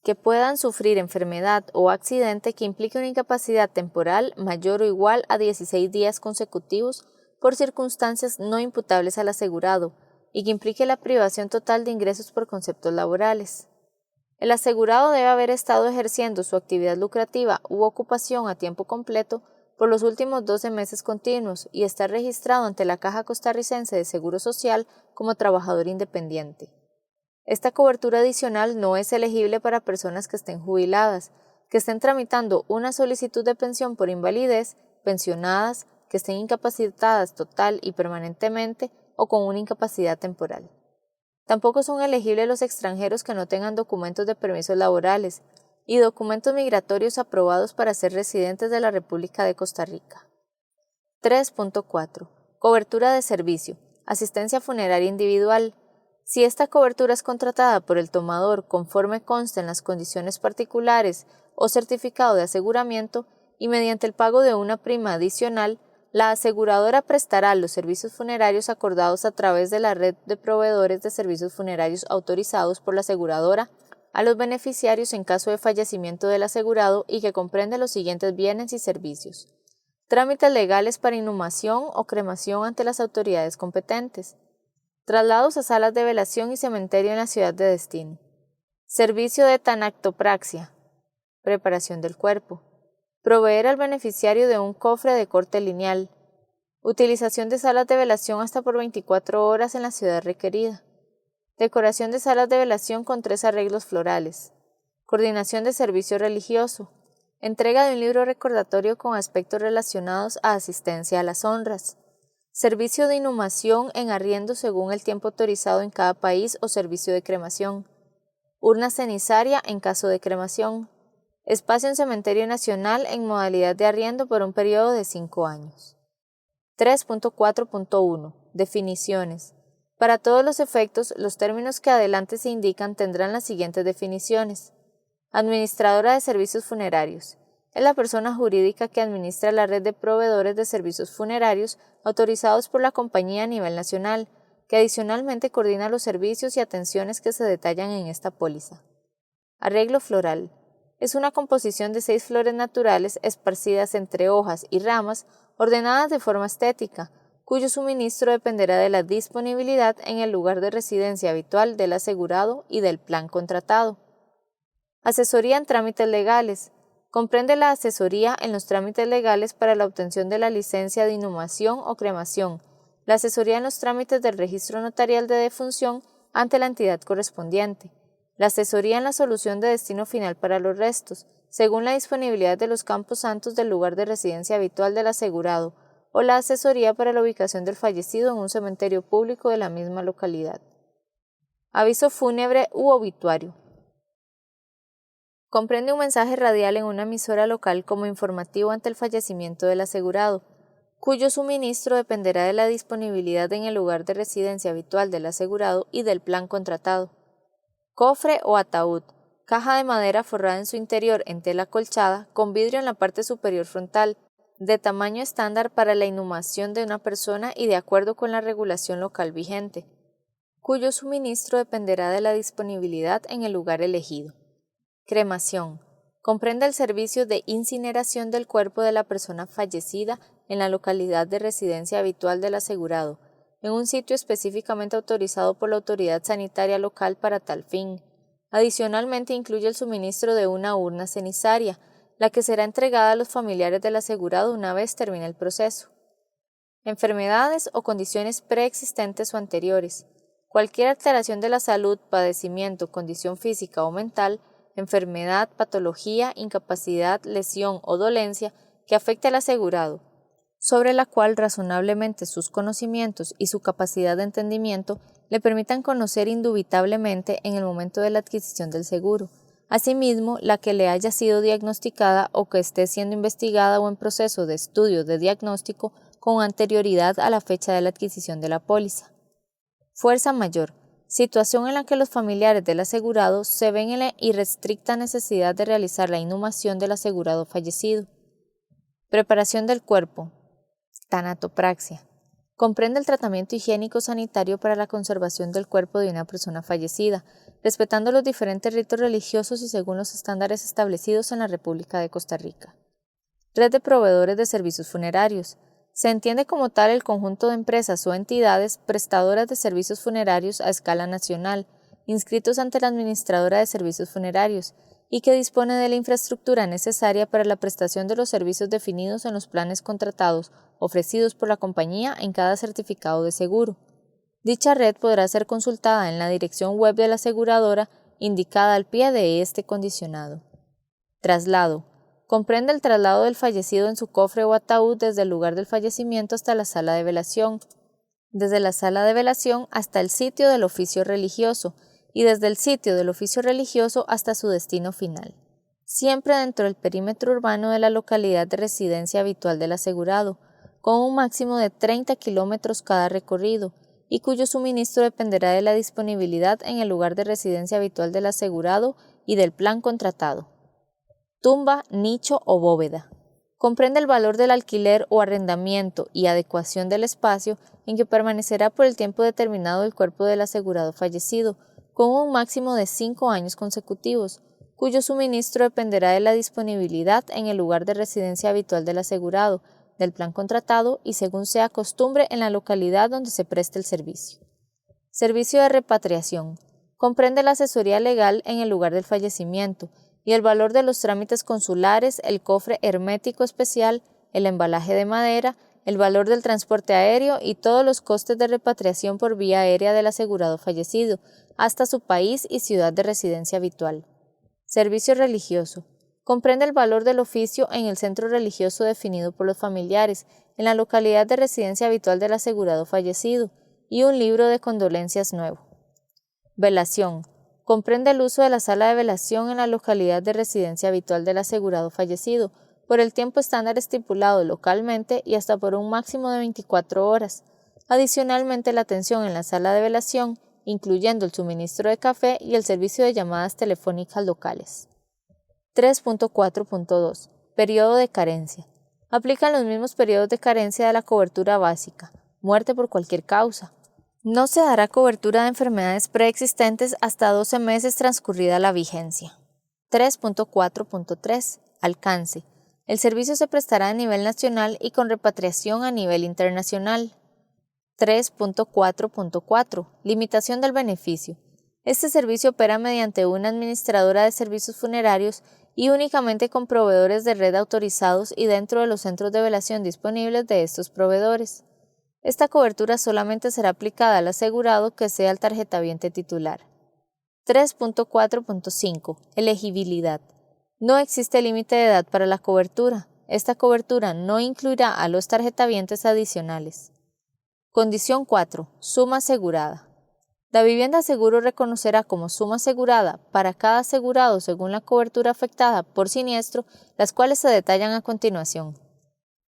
que puedan sufrir enfermedad o accidente que implique una incapacidad temporal mayor o igual a 16 días consecutivos por circunstancias no imputables al asegurado y que implique la privación total de ingresos por conceptos laborales. El asegurado debe haber estado ejerciendo su actividad lucrativa u ocupación a tiempo completo por los últimos 12 meses continuos y estar registrado ante la Caja Costarricense de Seguro Social como trabajador independiente. Esta cobertura adicional no es elegible para personas que estén jubiladas, que estén tramitando una solicitud de pensión por invalidez, pensionadas, que estén incapacitadas total y permanentemente o con una incapacidad temporal. Tampoco son elegibles los extranjeros que no tengan documentos de permisos laborales y documentos migratorios aprobados para ser residentes de la República de Costa Rica. 3.4. Cobertura de servicio. Asistencia funeraria individual. Si esta cobertura es contratada por el tomador conforme consta en las condiciones particulares o certificado de aseguramiento y mediante el pago de una prima adicional, la aseguradora prestará los servicios funerarios acordados a través de la red de proveedores de servicios funerarios autorizados por la aseguradora a los beneficiarios en caso de fallecimiento del asegurado y que comprende los siguientes bienes y servicios. Trámites legales para inhumación o cremación ante las autoridades competentes. Traslados a salas de velación y cementerio en la ciudad de destino. Servicio de tanactopraxia. Preparación del cuerpo. Proveer al beneficiario de un cofre de corte lineal. Utilización de salas de velación hasta por 24 horas en la ciudad requerida. Decoración de salas de velación con 3 arreglos florales. Coordinación de servicio religioso. Entrega de un libro recordatorio con aspectos relacionados a asistencia a las honras. Servicio de inhumación en arriendo según el tiempo autorizado en cada país o servicio de cremación. Urna cenizaria en caso de cremación. Espacio en Cementerio Nacional en modalidad de arriendo por un periodo de 5 años. 3.4.1. Definiciones. Para todos los efectos, los términos que adelante se indican tendrán las siguientes definiciones. Administradora de servicios funerarios. Es la persona jurídica que administra la red de proveedores de servicios funerarios autorizados por la compañía a nivel nacional, que adicionalmente coordina los servicios y atenciones que se detallan en esta póliza. Arreglo floral. Es una composición de 6 flores naturales esparcidas entre hojas y ramas, ordenadas de forma estética, cuyo suministro dependerá de la disponibilidad en el lugar de residencia habitual del asegurado y del plan contratado. Asesoría en trámites legales. Comprende la asesoría en los trámites legales para la obtención de la licencia de inhumación o cremación, la asesoría en los trámites del registro notarial de defunción, ante la entidad correspondiente, la asesoría en la solución de destino final para los restos, según la disponibilidad de los campos santos del lugar de residencia habitual del asegurado, o la asesoría para la ubicación del fallecido en un cementerio público de la misma localidad. Aviso fúnebre u obituario. Comprende un mensaje radial en una emisora local como informativo ante el fallecimiento del asegurado, cuyo suministro dependerá de la disponibilidad en el lugar de residencia habitual del asegurado y del plan contratado. Cofre o ataúd, caja de madera forrada en su interior en tela colchada, con vidrio en la parte superior frontal, de tamaño estándar para la inhumación de una persona y de acuerdo con la regulación local vigente, cuyo suministro dependerá de la disponibilidad en el lugar elegido. Cremación. Comprende el servicio de incineración del cuerpo de la persona fallecida en la localidad de residencia habitual del asegurado, en un sitio específicamente autorizado por la autoridad sanitaria local para tal fin. Adicionalmente incluye el suministro de una urna cenizaria, la que será entregada a los familiares del asegurado una vez termine el proceso. Enfermedades o condiciones preexistentes o anteriores. Cualquier alteración de la salud, padecimiento, condición física o mental, enfermedad, patología, incapacidad, lesión o dolencia que afecte al asegurado, sobre la cual razonablemente sus conocimientos y su capacidad de entendimiento le permitan conocer indubitablemente en el momento de la adquisición del seguro. Asimismo, la que le haya sido diagnosticada o que esté siendo investigada o en proceso de estudio de diagnóstico con anterioridad a la fecha de la adquisición de la póliza. Fuerza mayor. Situación en la que los familiares del asegurado se ven en la irrestricta necesidad de realizar la inhumación del asegurado fallecido. Preparación del cuerpo. Tanatopraxia. Comprende el tratamiento higiénico sanitario para la conservación del cuerpo de una persona fallecida, respetando los diferentes ritos religiosos y según los estándares establecidos en la República de Costa Rica. Red de proveedores de servicios funerarios. Se entiende como tal el conjunto de empresas o entidades prestadoras de servicios funerarios a escala nacional, inscritos ante la Administradora de Servicios Funerarios, y que dispone de la infraestructura necesaria para la prestación de los servicios definidos en los planes contratados ofrecidos por la compañía en cada certificado de seguro. Dicha red podrá ser consultada en la dirección web de la aseguradora indicada al pie de este condicionado. Traslado. Comprende el traslado del fallecido en su cofre o ataúd desde el lugar del fallecimiento hasta la sala de velación, desde la sala de velación hasta el sitio del oficio religioso y desde el sitio del oficio religioso hasta su destino final, siempre dentro del perímetro urbano de la localidad de residencia habitual del asegurado, con un máximo de 30 kilómetros cada recorrido, y cuyo suministro dependerá de la disponibilidad en el lugar de residencia habitual del asegurado y del plan contratado. Tumba, nicho o bóveda. Comprende el valor del alquiler o arrendamiento y adecuación del espacio en que permanecerá por el tiempo determinado el cuerpo del asegurado fallecido, con un máximo de 5 años consecutivos, cuyo suministro dependerá de la disponibilidad en el lugar de residencia habitual del asegurado, del plan contratado y según sea costumbre en la localidad donde se preste el servicio. Servicio de repatriación. Comprende la asesoría legal en el lugar del fallecimiento y el valor de los trámites consulares, el cofre hermético especial, el embalaje de madera, el valor del transporte aéreo y todos los costes de repatriación por vía aérea del asegurado fallecido, hasta su país y ciudad de residencia habitual. Servicio religioso. Comprende el valor del oficio en el centro religioso definido por los familiares, en la localidad de residencia habitual del asegurado fallecido, y un libro de condolencias nuevo. Velación. Comprende el uso de la sala de velación en la localidad de residencia habitual del asegurado fallecido, por el tiempo estándar estipulado localmente y hasta por un máximo de 24 horas. Adicionalmente, la atención en la sala de velación, incluyendo el suministro de café y el servicio de llamadas telefónicas locales. 3.4.2. Periodo de carencia. Aplican los mismos periodos de carencia de la cobertura básica. Muerte por cualquier causa. No se dará cobertura de enfermedades preexistentes hasta 12 meses transcurrida la vigencia. 3.4.3. Alcance. El servicio se prestará a nivel nacional y con repatriación a nivel internacional. 3.4.4. Limitación del beneficio. Este servicio opera mediante una administradora de servicios funerarios y únicamente con proveedores de red autorizados y dentro de los centros de velación disponibles de estos proveedores. Esta cobertura solamente será aplicada al asegurado que sea el tarjetaviente titular. 3.4.5. Elegibilidad. No existe límite de edad para la cobertura. Esta cobertura no incluirá a los tarjetavientes adicionales. Condición 4. Suma asegurada. Davivienda Seguro reconocerá como suma asegurada para cada asegurado según la cobertura afectada por siniestro, las cuales se detallan a continuación.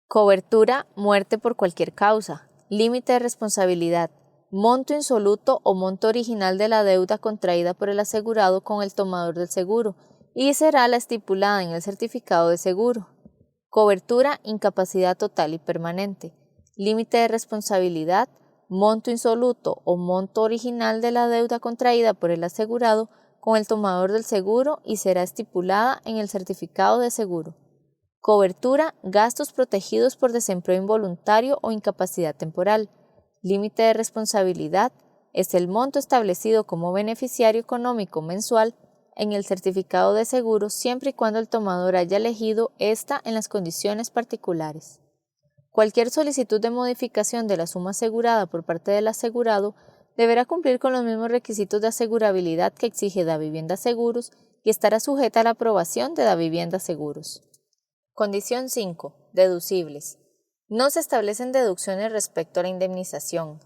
Cobertura, muerte por cualquier causa, límite de responsabilidad, monto insoluto o monto original de la deuda contraída por el asegurado con el tomador del seguro y será la estipulada en el certificado de seguro. Cobertura, incapacidad total y permanente, límite de responsabilidad, monto insoluto o monto original de la deuda contraída por el asegurado con el tomador del seguro y será estipulada en el certificado de seguro. Cobertura, gastos protegidos por desempleo involuntario o incapacidad temporal. Límite de responsabilidad es el monto establecido como beneficiario económico mensual en el certificado de seguro siempre y cuando el tomador haya elegido esta en las condiciones particulares. Cualquier solicitud de modificación de la suma asegurada por parte del asegurado deberá cumplir con los mismos requisitos de asegurabilidad que exige Davivienda Seguros y estará sujeta a la aprobación de Davivienda Seguros. Condición 5. Deducibles. No se establecen deducciones respecto a la indemnización.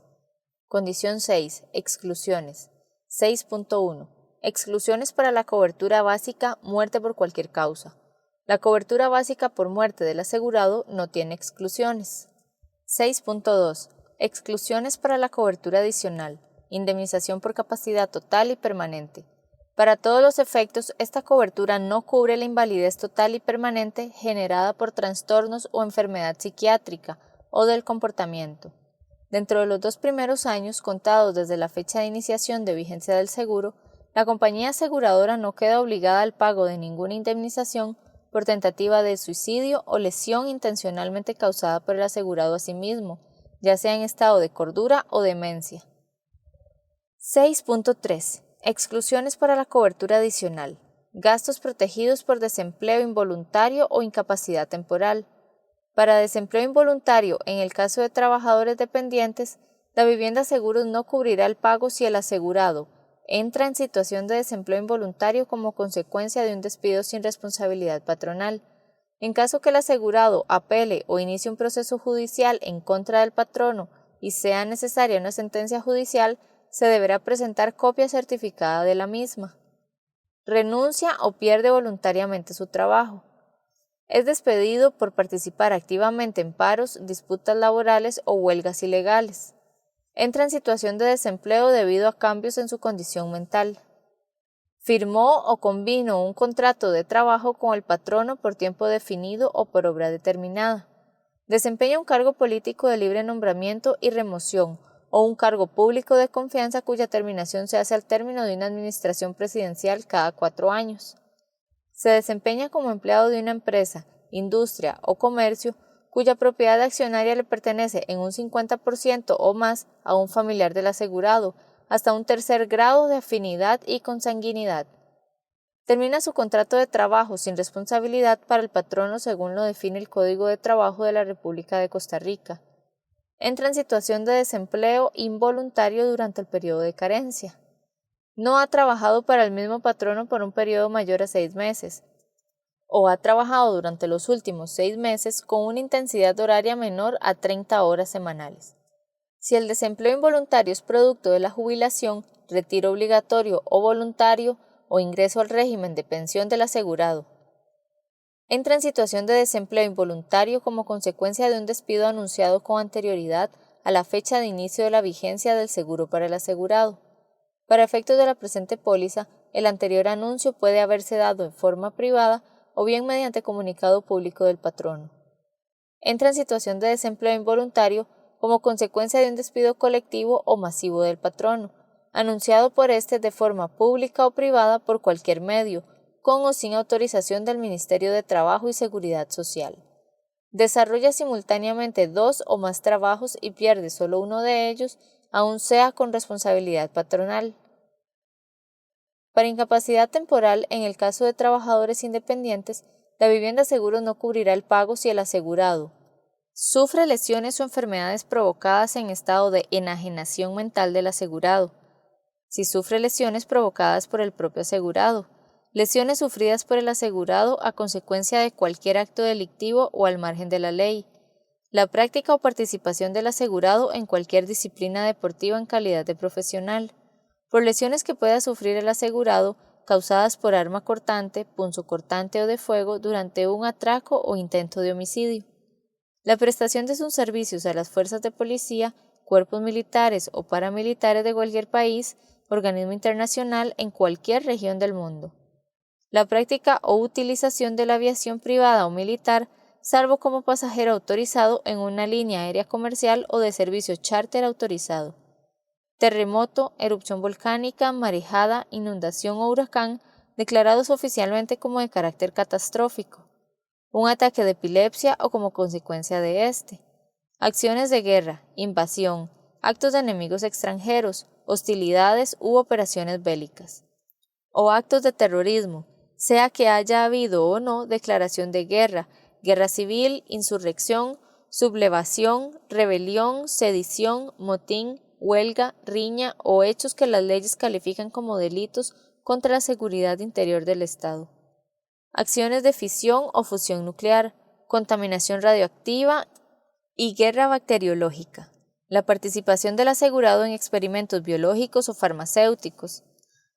Condición 6. Exclusiones. 6.1. Exclusiones para la cobertura básica, muerte por cualquier causa. La cobertura básica por muerte del asegurado no tiene exclusiones. 6.2. Exclusiones para la cobertura adicional, indemnización por capacidad total y permanente. Para todos los efectos, esta cobertura no cubre la invalidez total y permanente generada por trastornos o enfermedad psiquiátrica o del comportamiento. Dentro de los 2 primeros años contados desde la fecha de iniciación de vigencia del seguro, la compañía aseguradora no queda obligada al pago de ninguna indemnización por tentativa de suicidio o lesión intencionalmente causada por el asegurado a sí mismo, ya sea en estado de cordura o demencia. 6.3. Exclusiones para la cobertura adicional. Gastos protegidos por desempleo involuntario o incapacidad temporal. Para desempleo involuntario, en el caso de trabajadores dependientes, Davivienda Seguros no cubrirá el pago si el asegurado entra en situación de desempleo involuntario como consecuencia de un despido sin responsabilidad patronal. En caso que el asegurado apele o inicie un proceso judicial en contra del patrono y sea necesaria una sentencia judicial, se deberá presentar copia certificada de la misma. Renuncia o pierde voluntariamente su trabajo. Es despedido por participar activamente en paros, disputas laborales o huelgas ilegales. Entra en situación de desempleo debido a cambios en su condición mental. Firmó o convino un contrato de trabajo con el patrono por tiempo definido o por obra determinada. Desempeña un cargo político de libre nombramiento y remoción o un cargo público de confianza cuya terminación se hace al término de una administración presidencial cada 4 años. Se desempeña como empleado de una empresa, industria o comercio cuya propiedad accionaria le pertenece en un 50% o más a un familiar del asegurado, hasta un tercer grado de afinidad y consanguinidad. Termina su contrato de trabajo sin responsabilidad para el patrono según lo define el Código de Trabajo de la República de Costa Rica. Entra en situación de desempleo involuntario durante el periodo de carencia. No ha trabajado para el mismo patrono por un periodo mayor a 6 meses. O ha trabajado durante los últimos 6 meses con una intensidad horaria menor a 30 horas semanales. Si el desempleo involuntario es producto de la jubilación, retiro obligatorio o voluntario o ingreso al régimen de pensión del asegurado. Entra en situación de desempleo involuntario como consecuencia de un despido anunciado con anterioridad a la fecha de inicio de la vigencia del seguro para el asegurado. Para efectos de la presente póliza, el anterior anuncio puede haberse dado en forma privada o bien mediante comunicado público del patrono. Entra en situación de desempleo involuntario como consecuencia de un despido colectivo o masivo del patrono, anunciado por éste de forma pública o privada por cualquier medio, con o sin autorización del Ministerio de Trabajo y Seguridad Social. Desarrolla simultáneamente 2 o más trabajos y pierde solo uno de ellos, aun sea con responsabilidad patronal. Para incapacidad temporal, en el caso de trabajadores independientes, Davivienda Seguros no cubrirá el pago si el asegurado Sufre lesiones o enfermedades provocadas en estado de enajenación mental del asegurado. Si sufre lesiones provocadas por el propio asegurado. Lesiones sufridas por el asegurado a consecuencia de cualquier acto delictivo o al margen de la ley. La práctica o participación del asegurado en cualquier disciplina deportiva en calidad de profesional. Por lesiones que pueda sufrir el asegurado causadas por arma cortante, punzocortante o de fuego durante un atraco o intento de homicidio. La prestación de sus servicios a las fuerzas de policía, cuerpos militares o paramilitares de cualquier país, organismo internacional en cualquier región del mundo. La práctica o utilización de la aviación privada o militar, salvo como pasajero autorizado en una línea aérea comercial o de servicio charter autorizado. Terremoto, erupción volcánica, marejada, inundación o huracán declarados oficialmente como de carácter catastrófico. Un ataque de epilepsia o como consecuencia de este. Acciones de guerra, invasión, actos de enemigos extranjeros, hostilidades u operaciones bélicas. O actos de terrorismo, sea que haya habido o no declaración de guerra, guerra civil, insurrección, sublevación, rebelión, sedición, motín, huelga, riña o hechos que las leyes califican como delitos contra la seguridad interior del Estado. Acciones de fisión o fusión nuclear, contaminación radioactiva y guerra bacteriológica. La participación del asegurado en experimentos biológicos o farmacéuticos.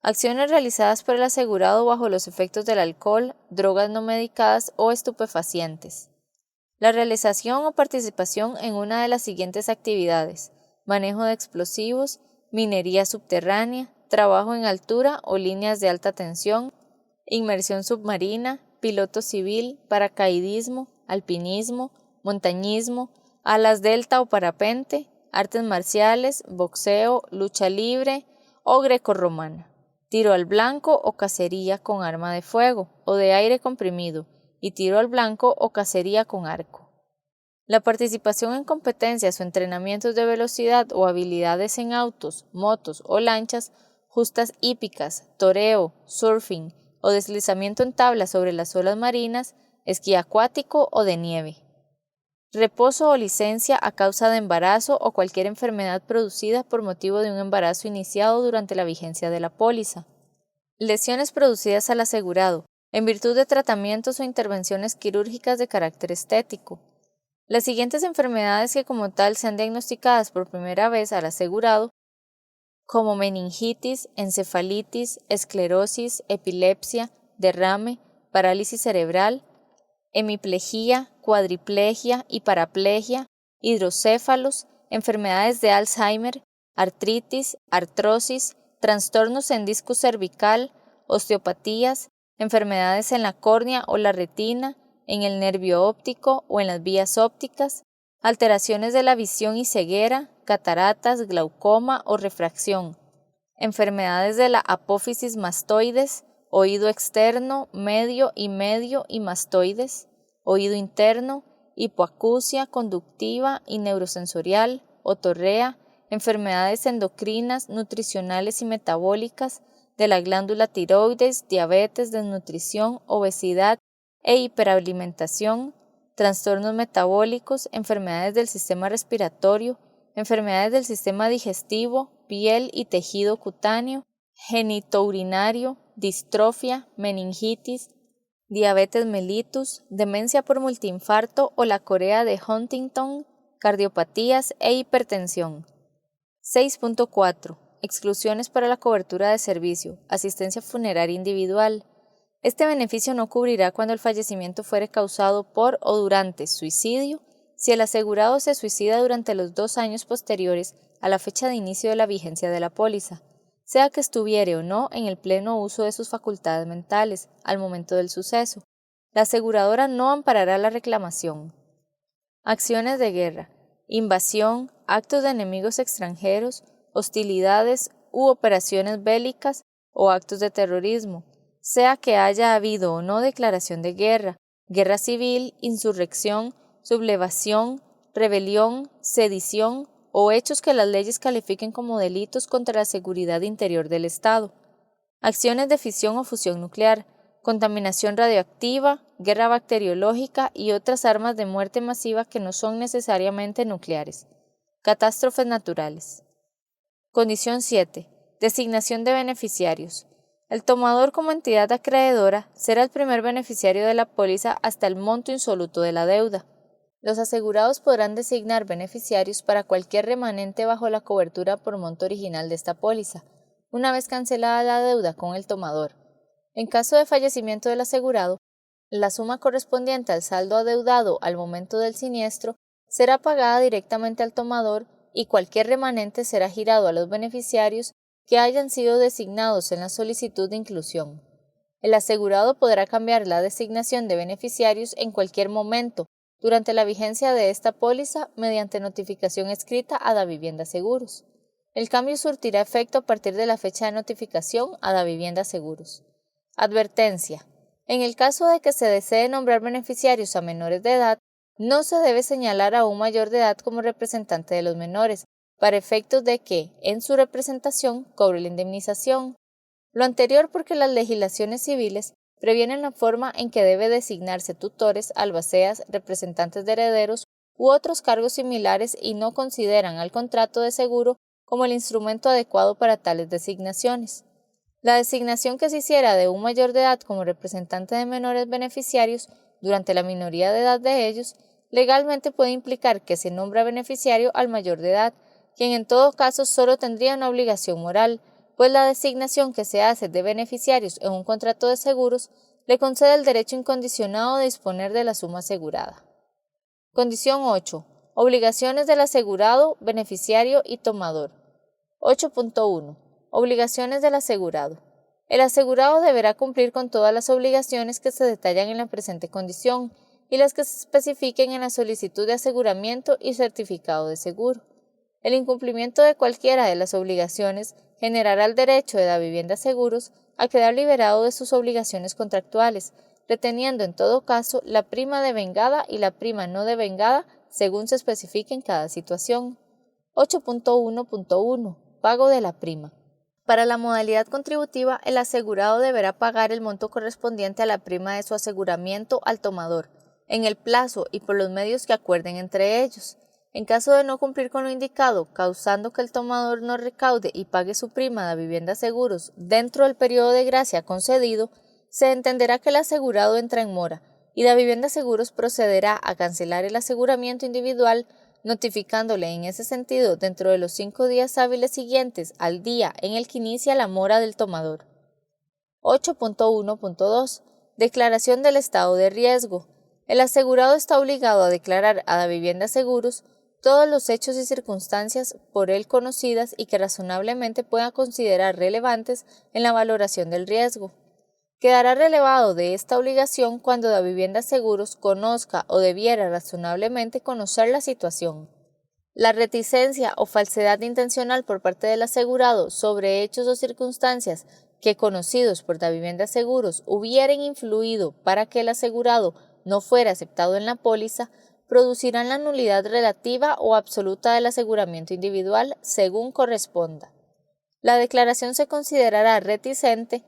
Acciones realizadas por el asegurado bajo los efectos del alcohol, drogas no medicadas o estupefacientes. La realización o participación en una de las siguientes actividades: manejo de explosivos, minería subterránea, trabajo en altura o líneas de alta tensión, inmersión submarina, piloto civil, paracaidismo, alpinismo, montañismo, alas delta o parapente, artes marciales, boxeo, lucha libre o grecorromana, tiro al blanco o cacería con arma de fuego o de aire comprimido y tiro al blanco o cacería con arco. La participación en competencias o entrenamientos de velocidad o habilidades en autos, motos o lanchas, justas hípicas, toreo, surfing o deslizamiento en tabla sobre las olas marinas, esquí acuático o de nieve. Reposo o licencia a causa de embarazo o cualquier enfermedad producida por motivo de un embarazo iniciado durante la vigencia de la póliza. Lesiones producidas al asegurado, en virtud de tratamientos o intervenciones quirúrgicas de carácter estético. Las siguientes enfermedades que como tal sean diagnosticadas por primera vez al asegurado, como meningitis, encefalitis, esclerosis, epilepsia, derrame, parálisis cerebral, hemiplegia, cuadriplegia y paraplegia, hidrocéfalos, enfermedades de Alzheimer, artritis, artrosis, trastornos en disco cervical, osteopatías, enfermedades en la córnea o la retina, en el nervio óptico o en las vías ópticas, alteraciones de la visión y ceguera, cataratas, glaucoma o refracción, enfermedades de la apófisis mastoides, oído externo, medio y mastoides, oído interno, hipoacusia conductiva y neurosensorial, otorrea, enfermedades endocrinas, nutricionales y metabólicas de la glándula tiroides, diabetes, desnutrición, obesidad e hiperalimentación, trastornos metabólicos, enfermedades del sistema respiratorio, enfermedades del sistema digestivo, piel y tejido cutáneo, genitourinario, distrofia, meningitis, diabetes mellitus, demencia por multiinfarto o la corea de Huntington, cardiopatías e hipertensión. 6.4. Exclusiones para la cobertura de servicio, asistencia funeraria individual. Este beneficio no cubrirá cuando el fallecimiento fuere causado por o durante suicidio, si el asegurado se suicida durante los 2 años posteriores a la fecha de inicio de la vigencia de la póliza, sea que estuviere o no en el pleno uso de sus facultades mentales al momento del suceso. La aseguradora no amparará la reclamación. Acciones de guerra, invasión, actos de enemigos extranjeros, hostilidades u operaciones bélicas o actos de terrorismo, sea que haya habido o no declaración de guerra, guerra civil, insurrección, sublevación, rebelión, sedición o hechos que las leyes califiquen como delitos contra la seguridad interior del Estado. Acciones de fisión o fusión nuclear, contaminación radioactiva, guerra bacteriológica y otras armas de muerte masiva que no son necesariamente nucleares. Catástrofes naturales. Condición 7. Designación de beneficiarios. El tomador como entidad acreedora será el primer beneficiario de la póliza hasta el monto insoluto de la deuda. Los asegurados podrán designar beneficiarios para cualquier remanente bajo la cobertura por monto original de esta póliza, una vez cancelada la deuda con el tomador. En caso de fallecimiento del asegurado, la suma correspondiente al saldo adeudado al momento del siniestro será pagada directamente al tomador y cualquier remanente será girado a los beneficiarios que hayan sido designados en la solicitud de inclusión. El asegurado podrá cambiar la designación de beneficiarios en cualquier momento durante la vigencia de esta póliza mediante notificación escrita a Davivienda Seguros. El cambio surtirá efecto a partir de la fecha de notificación a Davivienda Seguros. Advertencia. En el caso de que se desee nombrar beneficiarios a menores de edad, no se debe señalar a un mayor de edad como representante de los menores, para efectos de que, en su representación, cobre la indemnización. Lo anterior porque las legislaciones civiles previenen la forma en que debe designarse tutores, albaceas, representantes de herederos u otros cargos similares y no consideran al contrato de seguro como el instrumento adecuado para tales designaciones. La designación que se hiciera de un mayor de edad como representante de menores beneficiarios durante la minoría de edad de ellos, legalmente puede implicar que se nombra beneficiario al mayor de edad, quien en todo caso solo tendría una obligación moral, pues la designación que se hace de beneficiarios en un contrato de seguros le concede el derecho incondicionado de disponer de la suma asegurada. Condición 8. Obligaciones del asegurado, beneficiario y tomador. 8.1. Obligaciones del asegurado. El asegurado deberá cumplir con todas las obligaciones que se detallan en la presente condición y las que se especifiquen en la solicitud de aseguramiento y certificado de seguro. El incumplimiento de cualquiera de las obligaciones generará el derecho de Davivienda Seguros a quedar liberado de sus obligaciones contractuales, reteniendo en todo caso la prima devengada y la prima no devengada según se especifique en cada situación. 8.1.1. Pago de la prima. Para la modalidad contributiva, el asegurado deberá pagar el monto correspondiente a la prima de su aseguramiento al tomador, en el plazo y por los medios que acuerden entre ellos. En caso de no cumplir con lo indicado, causando que el tomador no recaude y pague su prima de Davivienda Seguros dentro del periodo de gracia concedido, se entenderá que el asegurado entra en mora y Davivienda Seguros procederá a cancelar el aseguramiento individual, notificándole en ese sentido dentro de los 5 días hábiles siguientes al día en el que inicia la mora del tomador. 8.1.2. Declaración del estado de riesgo. El asegurado está obligado a declarar a Davivienda Seguros todos los hechos y circunstancias por él conocidas y que razonablemente pueda considerar relevantes en la valoración del riesgo. Quedará relevado de esta obligación cuando Davivienda Seguros conozca o debiera razonablemente conocer la situación. La reticencia o falsedad intencional por parte del asegurado sobre hechos o circunstancias que conocidos por Davivienda Seguros hubieran influido para que el asegurado no fuera aceptado en la póliza, producirán la nulidad relativa o absoluta del aseguramiento individual según corresponda. La declaración se considerará reticente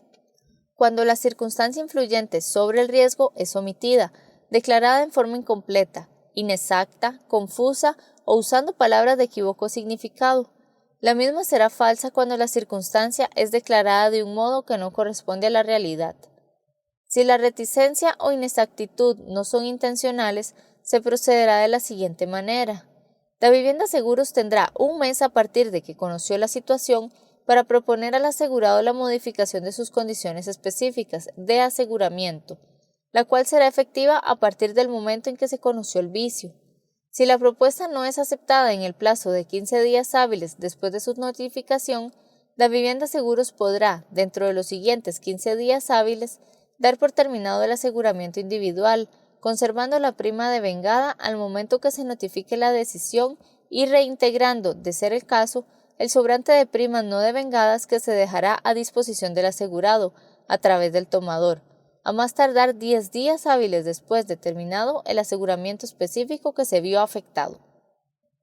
cuando la circunstancia influyente sobre el riesgo es omitida, declarada en forma incompleta, inexacta, confusa o usando palabras de equívoco significado. La misma será falsa cuando la circunstancia es declarada de un modo que no corresponde a la realidad. Si la reticencia o inexactitud no son intencionales, se procederá de la siguiente manera. Davivienda Seguros tendrá un mes a partir de que conoció la situación para proponer al asegurado la modificación de sus condiciones específicas de aseguramiento, la cual será efectiva a partir del momento en que se conoció el vicio. Si la propuesta no es aceptada en el plazo de 15 días hábiles después de su notificación, Davivienda Seguros podrá, dentro de los siguientes 15 días hábiles, dar por terminado el aseguramiento individual, conservando la prima devengada al momento que se notifique la decisión y reintegrando, de ser el caso, el sobrante de primas no devengadas que se dejará a disposición del asegurado a través del tomador, a más tardar 10 días hábiles después de terminado el aseguramiento específico que se vio afectado.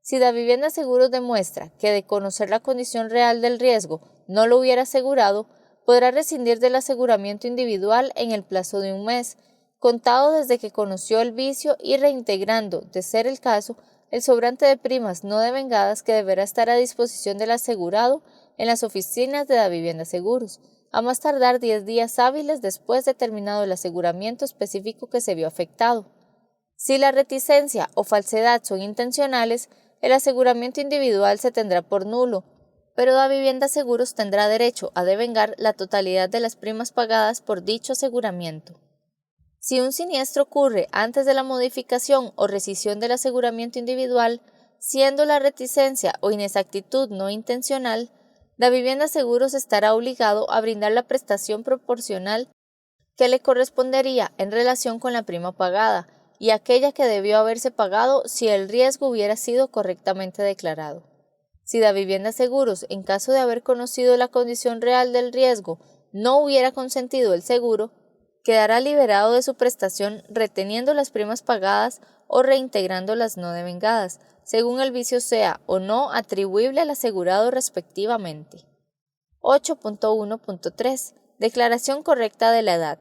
Si Davivienda Seguros demuestra que de conocer la condición real del riesgo no lo hubiera asegurado, podrá rescindir del aseguramiento individual en el plazo de un mes, contado desde que conoció el vicio y reintegrando, de ser el caso, el sobrante de primas no devengadas que deberá estar a disposición del asegurado en las oficinas de Davivienda Seguros, a más tardar 10 días hábiles después de terminado el aseguramiento específico que se vio afectado. Si la reticencia o falsedad son intencionales, el aseguramiento individual se tendrá por nulo, pero Davivienda Seguros tendrá derecho a devengar la totalidad de las primas pagadas por dicho aseguramiento. Si un siniestro ocurre antes de la modificación o rescisión del aseguramiento individual, siendo la reticencia o inexactitud no intencional, Davivienda Seguros estará obligado a brindar la prestación proporcional que le correspondería en relación con la prima pagada y aquella que debió haberse pagado si el riesgo hubiera sido correctamente declarado. Si Davivienda Seguros, en caso de haber conocido la condición real del riesgo, no hubiera consentido el seguro, quedará liberado de su prestación reteniendo las primas pagadas o reintegrando las no devengadas, según el vicio sea o no atribuible al asegurado respectivamente. 8.1.3. Declaración correcta de la edad.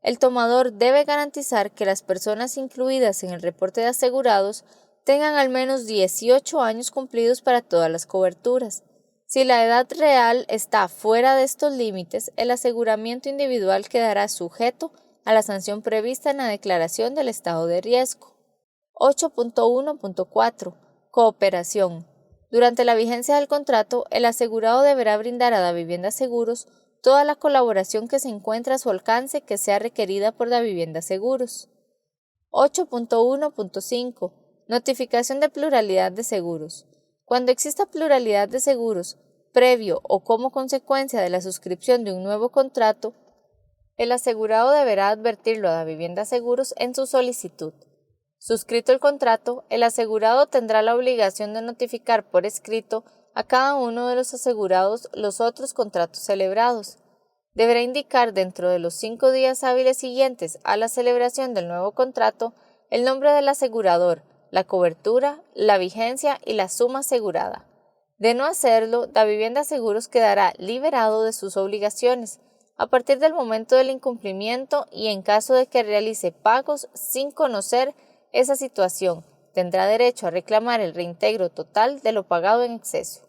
El tomador debe garantizar que las personas incluidas en el reporte de asegurados tengan al menos 18 años cumplidos para todas las coberturas. Si la edad real está fuera de estos límites, el aseguramiento individual quedará sujeto a la sanción prevista en la declaración del estado de riesgo. 8.1.4. Cooperación. Durante la vigencia del contrato, el asegurado deberá brindar a Davivienda Seguros toda la colaboración que se encuentre a su alcance que sea requerida por Davivienda Seguros. 8.1.5. Notificación de pluralidad de seguros. Cuando exista pluralidad de seguros, previo o como consecuencia de la suscripción de un nuevo contrato, el asegurado deberá advertirlo a Davivienda Seguros en su solicitud. Suscrito el contrato, el asegurado tendrá la obligación de notificar por escrito a cada uno de los asegurados los otros contratos celebrados. Deberá indicar dentro de los 5 días hábiles siguientes a la celebración del nuevo contrato el nombre del asegurador, la cobertura, la vigencia y la suma asegurada. De no hacerlo, Davivienda Seguros quedará liberado de sus obligaciones a partir del momento del incumplimiento y en caso de que realice pagos sin conocer esa situación, tendrá derecho a reclamar el reintegro total de lo pagado en exceso.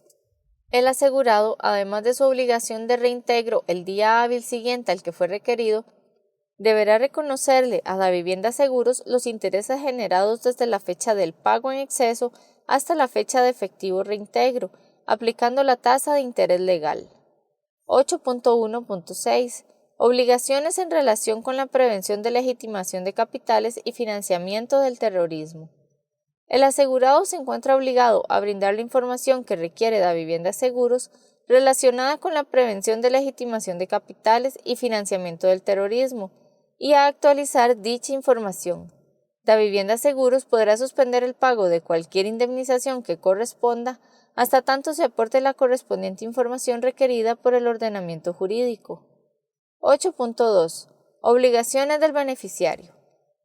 El asegurado, además de su obligación de reintegro el día hábil siguiente al que fue requerido, deberá reconocerle a Davivienda Seguros los intereses generados desde la fecha del pago en exceso hasta la fecha de efectivo reintegro, aplicando la tasa de interés legal. 8.1.6. Obligaciones en relación con la prevención de legitimación de capitales y financiamiento del terrorismo. El asegurado se encuentra obligado a brindar la información que requiere Davivienda Seguros relacionada con la prevención de legitimación de capitales y financiamiento del terrorismo y a actualizar dicha información. Davivienda Seguros podrá suspender el pago de cualquier indemnización que corresponda hasta tanto se aporte la correspondiente información requerida por el ordenamiento jurídico. 8.2. Obligaciones del beneficiario.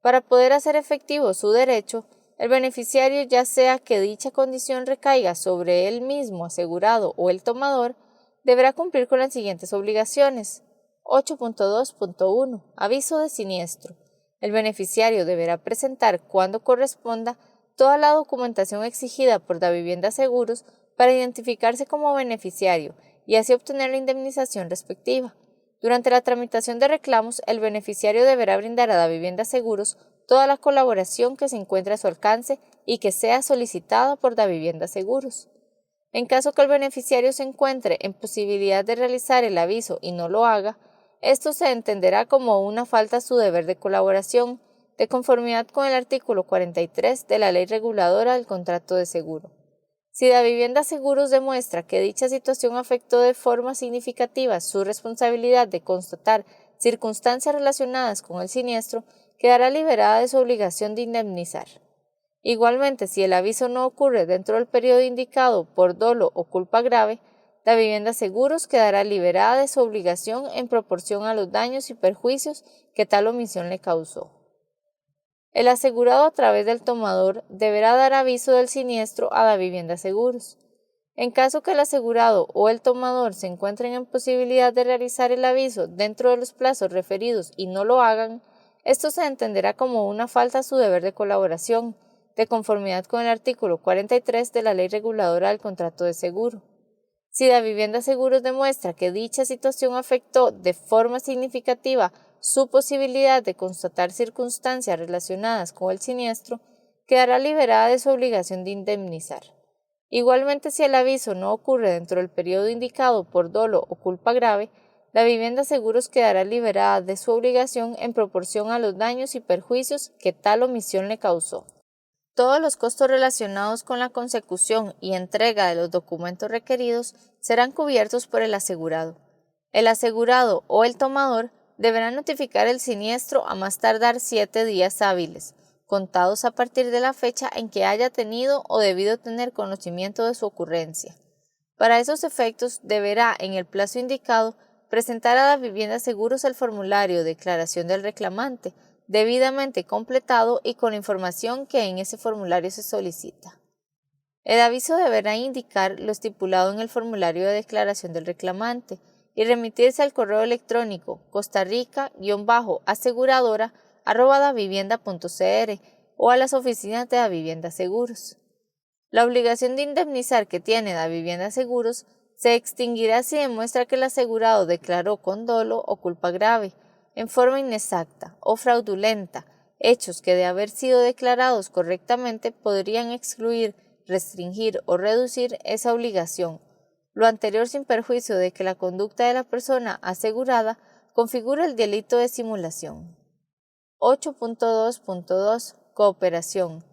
Para poder hacer efectivo su derecho, el beneficiario, ya sea que dicha condición recaiga sobre él mismo, asegurado o el tomador, deberá cumplir con las siguientes obligaciones. 8.2.1. Aviso de siniestro. El beneficiario deberá presentar, cuando corresponda, toda la documentación exigida por Davivienda Seguros para identificarse como beneficiario y así obtener la indemnización respectiva. Durante la tramitación de reclamos, el beneficiario deberá brindar a Davivienda Seguros toda la colaboración que se encuentre a su alcance y que sea solicitada por Davivienda Seguros. En caso que el beneficiario se encuentre en posibilidad de realizar el aviso y no lo haga, esto se entenderá como una falta a su deber de colaboración, de conformidad con el artículo 43 de la Ley Reguladora del Contrato de Seguro. Si Davivienda Seguros demuestra que dicha situación afectó de forma significativa su responsabilidad de constatar circunstancias relacionadas con el siniestro, quedará liberada de su obligación de indemnizar. Igualmente, si el aviso no ocurre dentro del periodo indicado por dolo o culpa grave, Davivienda Seguros quedará liberada de su obligación en proporción a los daños y perjuicios que tal omisión le causó. El asegurado, a través del tomador, deberá dar aviso del siniestro a Davivienda Seguros. En caso que el asegurado o el tomador se encuentren en posibilidad de realizar el aviso dentro de los plazos referidos y no lo hagan, esto se entenderá como una falta a su deber de colaboración, de conformidad con el artículo 43 de la Ley Reguladora del Contrato de Seguro. Si Davivienda Seguros demuestra que dicha situación afectó de forma significativa su posibilidad de constatar circunstancias relacionadas con el siniestro, quedará liberada de su obligación de indemnizar. Igualmente, si el aviso no ocurre dentro del periodo indicado por dolo o culpa grave, Davivienda Seguros quedará liberada de su obligación en proporción a los daños y perjuicios que tal omisión le causó. Todos los costos relacionados con la consecución y entrega de los documentos requeridos serán cubiertos por el asegurado. El asegurado o el tomador deberá notificar el siniestro a más tardar 7 días hábiles, contados a partir de la fecha en que haya tenido o debido tener conocimiento de su ocurrencia. Para esos efectos, deberá, en el plazo indicado, presentar a Davivienda Seguros el formulario de declaración del reclamante, debidamente completado y con la información que en ese formulario se solicita. El aviso deberá indicar lo estipulado en el formulario de declaración del reclamante y remitirse al correo electrónico costarica-aseguradora@davivienda.cr o a las oficinas de Davivienda Seguros. La obligación de indemnizar que tiene Davivienda Seguros se extinguirá si demuestra que el asegurado declaró con dolo o culpa grave, en forma inexacta o fraudulenta, hechos que de haber sido declarados correctamente podrían excluir, restringir o reducir esa obligación, lo anterior sin perjuicio de que la conducta de la persona asegurada configura el delito de simulación. 8.2.2 Cooperación.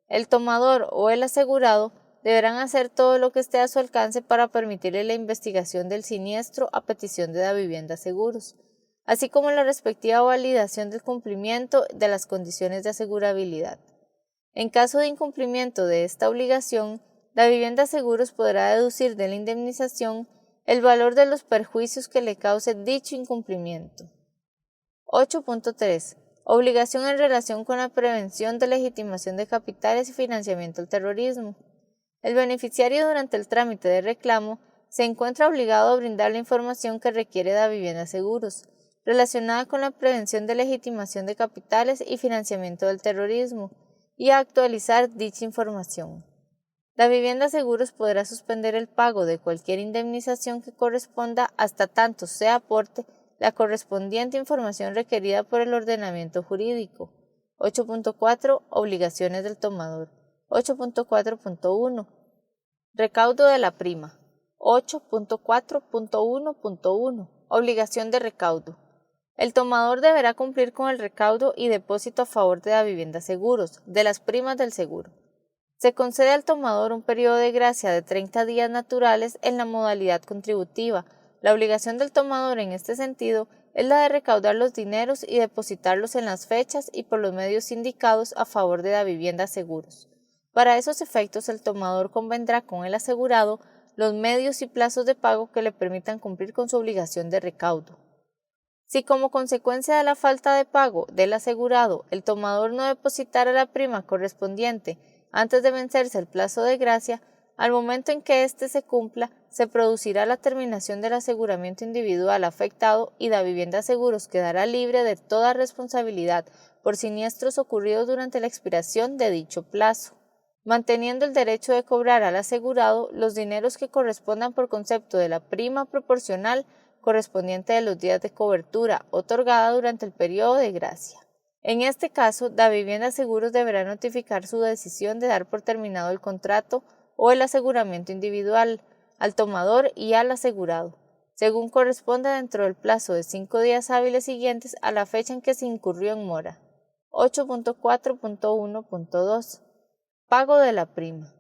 El tomador o el asegurado deberán hacer todo lo que esté a su alcance para permitirle la investigación del siniestro a petición de Davivienda Seguros, así como la respectiva validación del cumplimiento de las condiciones de asegurabilidad. En caso de incumplimiento de esta obligación, Davivienda Seguros podrá deducir de la indemnización el valor de los perjuicios que le cause dicho incumplimiento. 8.3. Obligación en relación con la prevención de legitimación de capitales y financiamiento al terrorismo. El beneficiario durante el trámite de reclamo se encuentra obligado a brindar la información que requiere Davivienda Seguros, relacionada con la prevención de legitimación de capitales y financiamiento del terrorismo, y a actualizar dicha información. Davivienda Seguros podrá suspender el pago de cualquier indemnización que corresponda hasta tanto se aporte la correspondiente información requerida por el ordenamiento jurídico. 8.4 Obligaciones del tomador. 8.4.1 Recaudo de la prima. 8.4.1.1 Obligación de recaudo. El tomador deberá cumplir con el recaudo y depósito a favor de Davivienda Seguros, de las primas del seguro. Se concede al tomador un periodo de gracia de 30 días naturales en la modalidad contributiva. La obligación del tomador en este sentido es la de recaudar los dineros y depositarlos en las fechas y por los medios indicados a favor de Davivienda Seguros. Para esos efectos, el tomador convendrá con el asegurado los medios y plazos de pago que le permitan cumplir con su obligación de recaudo. Si como consecuencia de la falta de pago del asegurado, el tomador no depositara la prima correspondiente antes de vencerse el plazo de gracia, al momento en que éste se cumpla, se producirá la terminación del aseguramiento individual afectado y Davivienda Seguros quedará libre de toda responsabilidad por siniestros ocurridos durante la expiración de dicho plazo, manteniendo el derecho de cobrar al asegurado los dineros que correspondan por concepto de la prima proporcional correspondiente de los días de cobertura otorgada durante el periodo de gracia. En este caso, Davivienda Seguros deberá notificar su decisión de dar por terminado el contrato o el aseguramiento individual al tomador y al asegurado, según corresponda dentro del plazo de 5 días hábiles siguientes a la fecha en que se incurrió en mora. 8.4.1.2 Pago de la prima.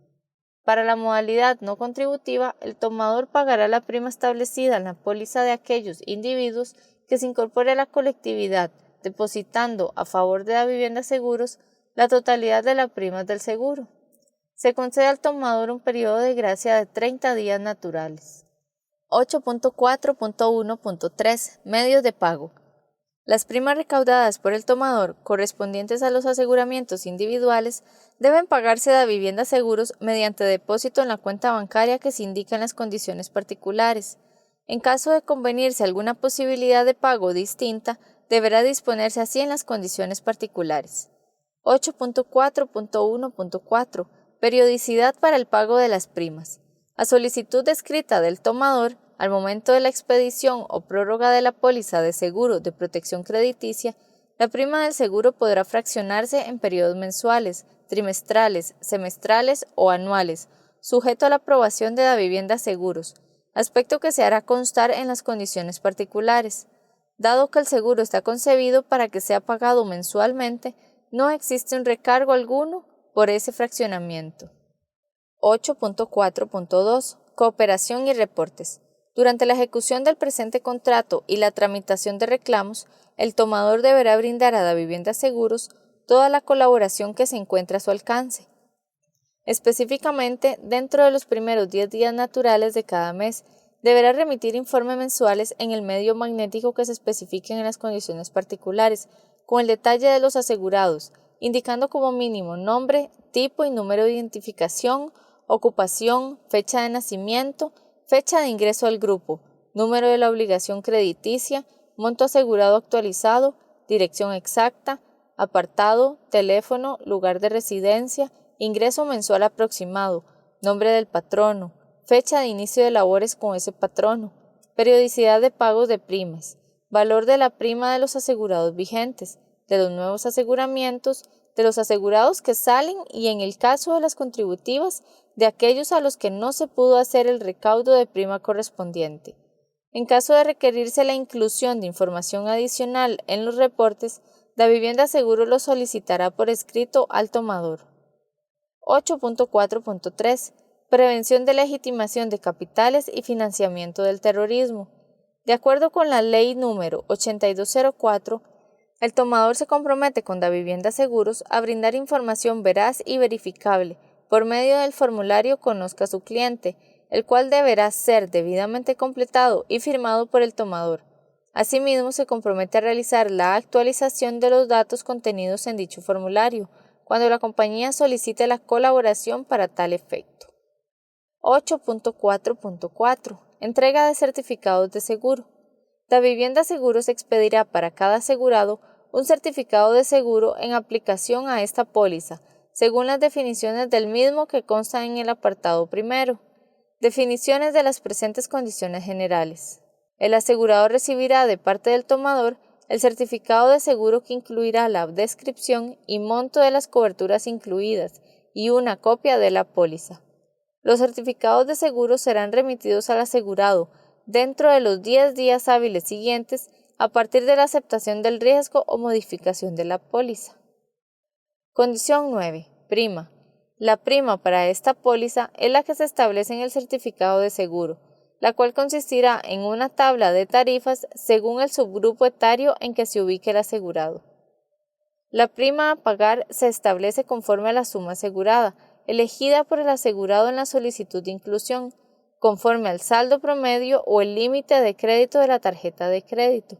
Para la modalidad no contributiva, el tomador pagará la prima establecida en la póliza de aquellos individuos que se incorpore a la colectividad, depositando a favor de Davivienda Seguros la totalidad de las primas del seguro. Se concede al tomador un periodo de gracia de 30 días naturales. 8.4.1.3 Medios de pago. Las primas recaudadas por el tomador, correspondientes a los aseguramientos individuales, deben pagarse a Davivienda Seguros mediante depósito en la cuenta bancaria que se indica en las condiciones particulares. En caso de convenirse alguna posibilidad de pago distinta, deberá disponerse así en las condiciones particulares. 8.4.1.4 Periodicidad para el pago de las primas. A solicitud escrita del tomador, al momento de la expedición o prórroga de la póliza de seguro de protección crediticia, la prima del seguro podrá fraccionarse en periodos mensuales, trimestrales, semestrales o anuales, sujeto a la aprobación de Davivienda Seguros, aspecto que se hará constar en las condiciones particulares. Dado que el seguro está concebido para que sea pagado mensualmente, no existe un recargo alguno por ese fraccionamiento. 8.4.2 Cooperación y reportes. Durante la ejecución del presente contrato y la tramitación de reclamos, el tomador deberá brindar a Davivienda Seguros toda la colaboración que se encuentre a su alcance. Específicamente, dentro de los primeros 10 días naturales de cada mes, deberá remitir informes mensuales en el medio magnético que se especifiquen en las condiciones particulares, con el detalle de los asegurados, indicando como mínimo nombre, tipo y número de identificación, ocupación, fecha de nacimiento, fecha de ingreso al grupo, número de la obligación crediticia, monto asegurado actualizado, dirección exacta, apartado, teléfono, lugar de residencia, ingreso mensual aproximado, nombre del patrono, fecha de inicio de labores con ese patrono, periodicidad de pagos de primas, valor de la prima de los asegurados vigentes, de los nuevos aseguramientos, de los asegurados que salen y en el caso de las contributivas, de aquellos a los que no se pudo hacer el recaudo de prima correspondiente. En caso de requerirse la inclusión de información adicional en los reportes, Davivienda Seguro lo solicitará por escrito al tomador. 8.4.3 Prevención de legitimación de capitales y financiamiento del terrorismo. De acuerdo con la Ley número 8204, el tomador se compromete con Davivienda Seguros a brindar información veraz y verificable por medio del formulario Conozca a su cliente, el cual deberá ser debidamente completado y firmado por el tomador. Asimismo, se compromete a realizar la actualización de los datos contenidos en dicho formulario, cuando la compañía solicite la colaboración para tal efecto. 8.4.4 Entrega de certificados de seguro. Davivienda Seguros expedirá para cada asegurado un certificado de seguro en aplicación a esta póliza, según las definiciones del mismo que constan en el apartado primero. Definiciones de las presentes condiciones generales. El asegurado recibirá de parte del tomador el certificado de seguro que incluirá la descripción y monto de las coberturas incluidas y una copia de la póliza. Los certificados de seguro serán remitidos al asegurado dentro de los 10 días hábiles siguientes a partir de la aceptación del riesgo o modificación de la póliza. Condición 9. Prima. La prima para esta póliza es la que se establece en el certificado de seguro, la cual consistirá en una tabla de tarifas según el subgrupo etario en que se ubique el asegurado. La prima a pagar se establece conforme a la suma asegurada, elegida por el asegurado en la solicitud de inclusión, conforme al saldo promedio o el límite de crédito de la tarjeta de crédito,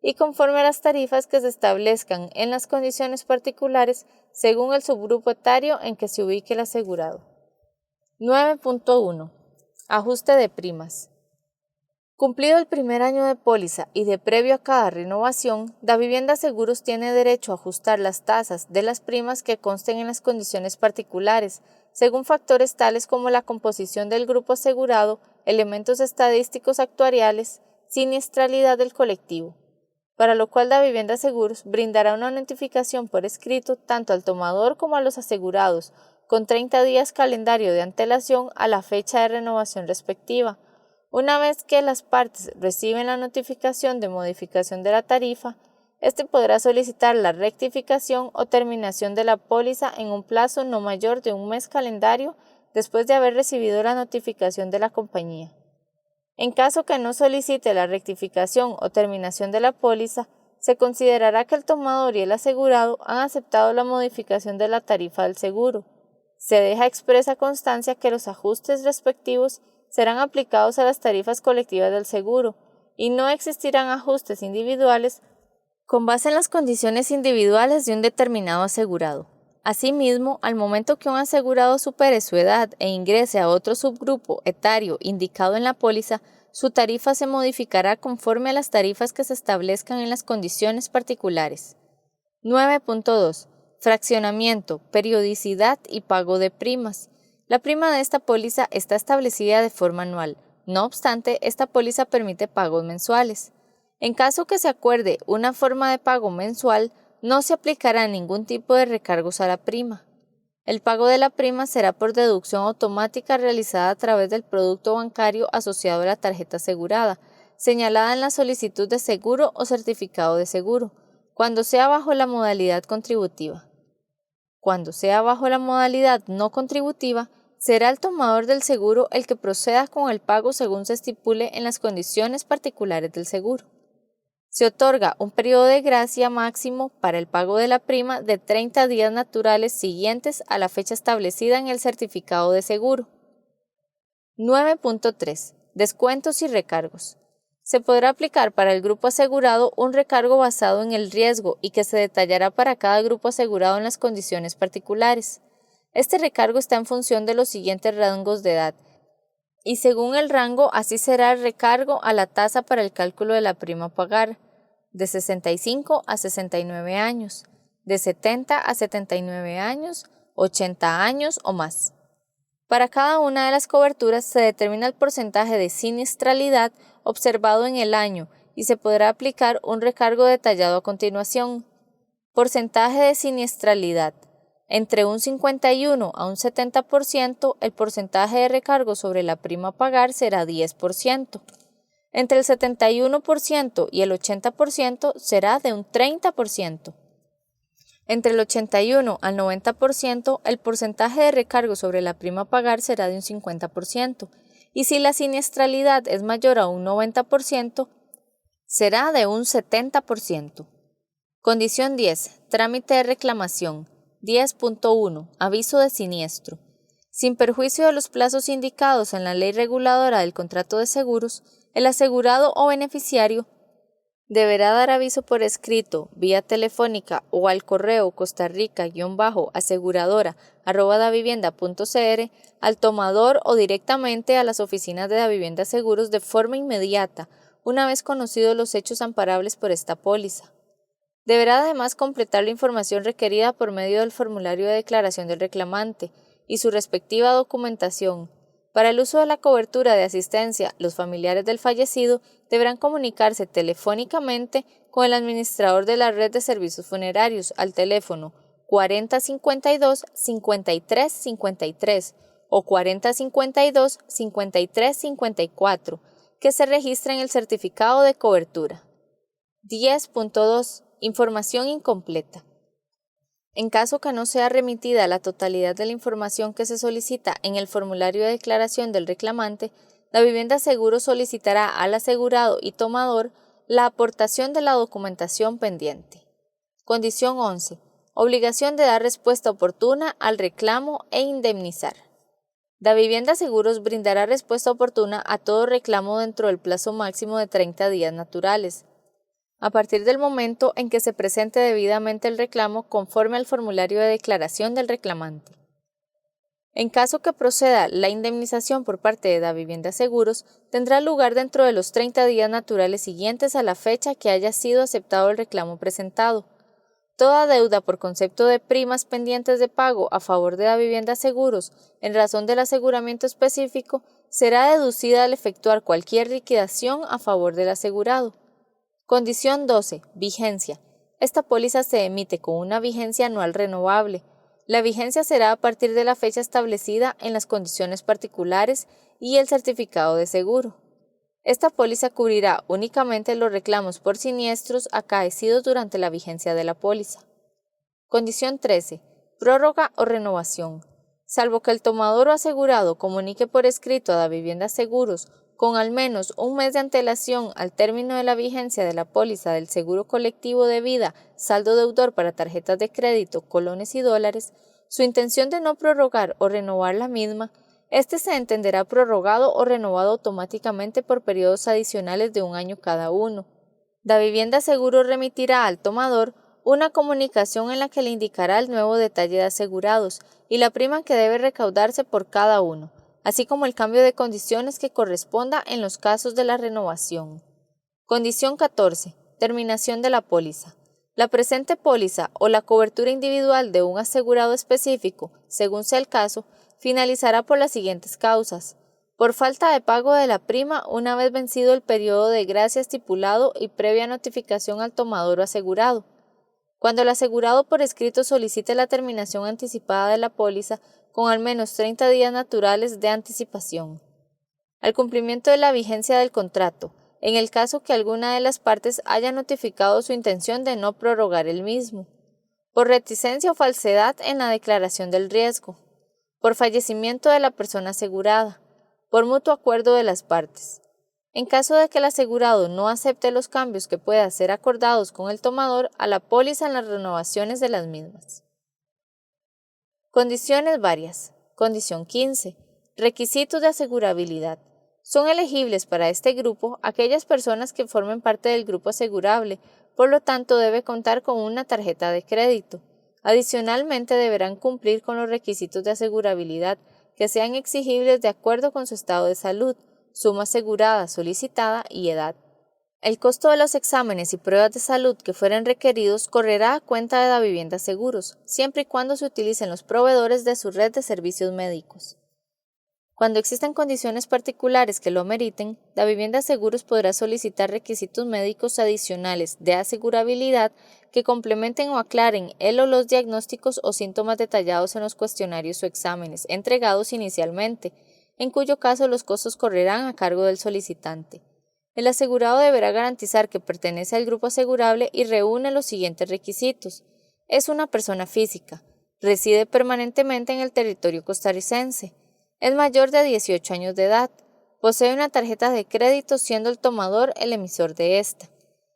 y conforme a las tarifas que se establezcan en las condiciones particulares según el subgrupo etario en que se ubique el asegurado. 9.1. Ajuste de primas. Cumplido el primer año de póliza y de previo a cada renovación, Davivienda Seguros tiene derecho a ajustar las tasas de las primas que consten en las condiciones particulares, según factores tales como la composición del grupo asegurado, elementos estadísticos actuariales, siniestralidad del colectivo, para lo cual Davivienda Seguros brindará una notificación por escrito tanto al tomador como a los asegurados, con 30 días calendario de antelación a la fecha de renovación respectiva. Una vez que las partes reciben la notificación de modificación de la tarifa, éste podrá solicitar la rectificación o terminación de la póliza en un plazo no mayor de un mes calendario después de haber recibido la notificación de la compañía. En caso que no solicite la rectificación o terminación de la póliza, se considerará que el tomador y el asegurado han aceptado la modificación de la tarifa del seguro. Se deja expresa constancia que los ajustes respectivos serán aplicados a las tarifas colectivas del seguro y no existirán ajustes individuales con base en las condiciones individuales de un determinado asegurado. Asimismo, al momento que un asegurado supere su edad e ingrese a otro subgrupo etario indicado en la póliza, su tarifa se modificará conforme a las tarifas que se establezcan en las condiciones particulares. 9.2. Fraccionamiento, periodicidad y pago de primas. La prima de esta póliza está establecida de forma anual. No obstante, esta póliza permite pagos mensuales. En caso que se acuerde una forma de pago mensual, no se aplicará ningún tipo de recargos a la prima. El pago de la prima será por deducción automática realizada a través del producto bancario asociado a la tarjeta asegurada, señalada en la solicitud de seguro o certificado de seguro, cuando sea bajo la modalidad contributiva. Cuando sea bajo la modalidad no contributiva, será el tomador del seguro el que proceda con el pago según se estipule en las condiciones particulares del seguro. Se otorga un periodo de gracia máximo para el pago de la prima de 30 días naturales siguientes a la fecha establecida en el certificado de seguro. 9.3. Descuentos y recargos. Se podrá aplicar para el grupo asegurado un recargo basado en el riesgo y que se detallará para cada grupo asegurado en las condiciones particulares. Este recargo está en función de los siguientes rangos de edad, y según el rango así será el recargo a la tasa para el cálculo de la prima a pagar, de 65 a 69 años, de 70 a 79 años, 80 años o más. Para cada una de las coberturas se determina el porcentaje de siniestralidad observado en el año y se podrá aplicar un recargo detallado a continuación. Porcentaje de siniestralidad. Entre un 51 a un 70%, el porcentaje de recargo sobre la prima a pagar será 10%. Entre el 71% y el 80% será de un 30%. Entre el 81 al 90%, el porcentaje de recargo sobre la prima a pagar será de un 50%, y si la siniestralidad es mayor a un 90%, será de un 70%. Condición 10. Trámite de reclamación. 10.1. Aviso de siniestro. Sin perjuicio de los plazos indicados en la ley reguladora del contrato de seguros, el asegurado o beneficiario deberá dar aviso por escrito, vía telefónica o al correo costarrica-aseguradora@davivienda.cr al tomador o directamente a las oficinas de Davivienda Seguros de forma inmediata, una vez conocidos los hechos amparables por esta póliza. Deberá además completar la información requerida por medio del formulario de declaración del reclamante y su respectiva documentación. Para el uso de la cobertura de asistencia, los familiares del fallecido deberán comunicarse telefónicamente con el administrador de la red de servicios funerarios al teléfono 4052-5353 o 4052-5354, que se registra en el certificado de cobertura. 10.2. Información incompleta. En caso que no sea remitida la totalidad de la información que se solicita en el formulario de declaración del reclamante, Davivienda Seguros solicitará al asegurado y tomador la aportación de la documentación pendiente. Condición 11. Obligación de dar respuesta oportuna al reclamo e indemnizar. Davivienda Seguros brindará respuesta oportuna a todo reclamo dentro del plazo máximo de 30 días naturales, a partir del momento en que se presente debidamente el reclamo conforme al formulario de declaración del reclamante. En caso que proceda la indemnización por parte de Davivienda Seguros, tendrá lugar dentro de los 30 días naturales siguientes a la fecha que haya sido aceptado el reclamo presentado. Toda deuda por concepto de primas pendientes de pago a favor de Davivienda Seguros en razón del aseguramiento específico será deducida al efectuar cualquier liquidación a favor del asegurado. Condición 12. Vigencia. Esta póliza se emite con una vigencia anual renovable. La vigencia será a partir de la fecha establecida en las condiciones particulares y el certificado de seguro. Esta póliza cubrirá únicamente los reclamos por siniestros acaecidos durante la vigencia de la póliza. Condición 13. Prórroga o renovación. Salvo que el tomador o asegurado comunique por escrito a Davivienda Seguros con al menos un mes de antelación al término de la vigencia de la póliza del seguro colectivo de vida, saldo deudor para tarjetas de crédito, colones y dólares, su intención de no prorrogar o renovar la misma, este se entenderá prorrogado o renovado automáticamente por periodos adicionales de un año cada uno. Davivienda Seguros remitirá al tomador una comunicación en la que le indicará el nuevo detalle de asegurados y la prima que debe recaudarse por cada uno, así como el cambio de condiciones que corresponda en los casos de la renovación. Condición 14. Terminación de la póliza. La presente póliza o la cobertura individual de un asegurado específico, según sea el caso, finalizará por las siguientes causas: por falta de pago de la prima una vez vencido el periodo de gracia estipulado y previa notificación al tomador o asegurado; cuando el asegurado por escrito solicite la terminación anticipada de la póliza con al menos 30 días naturales de anticipación; al cumplimiento de la vigencia del contrato, en el caso que alguna de las partes haya notificado su intención de no prorrogar el mismo; por reticencia o falsedad en la declaración del riesgo; por fallecimiento de la persona asegurada; por mutuo acuerdo de las partes. En caso de que el asegurado no acepte los cambios que puedan ser acordados con el tomador a la póliza en las renovaciones de las mismas. Condiciones varias. Condición 15. Requisitos de asegurabilidad. Son elegibles para este grupo aquellas personas que formen parte del grupo asegurable, por lo tanto debe contar con una tarjeta de crédito. Adicionalmente deberán cumplir con los requisitos de asegurabilidad que sean exigibles de acuerdo con su estado de salud, suma asegurada solicitada y edad. El costo de los exámenes y pruebas de salud que fueren requeridos correrá a cuenta de Davivienda Seguros, siempre y cuando se utilicen los proveedores de su red de servicios médicos. Cuando existan condiciones particulares que lo ameriten, Davivienda Seguros podrá solicitar requisitos médicos adicionales de asegurabilidad que complementen o aclaren el o los diagnósticos o síntomas detallados en los cuestionarios o exámenes entregados inicialmente, en cuyo caso los costos correrán a cargo del solicitante. El asegurado deberá garantizar que pertenece al grupo asegurable y reúne los siguientes requisitos. Es una persona física, reside permanentemente en el territorio costarricense, es mayor de 18 años de edad, posee una tarjeta de crédito siendo el tomador el emisor de esta.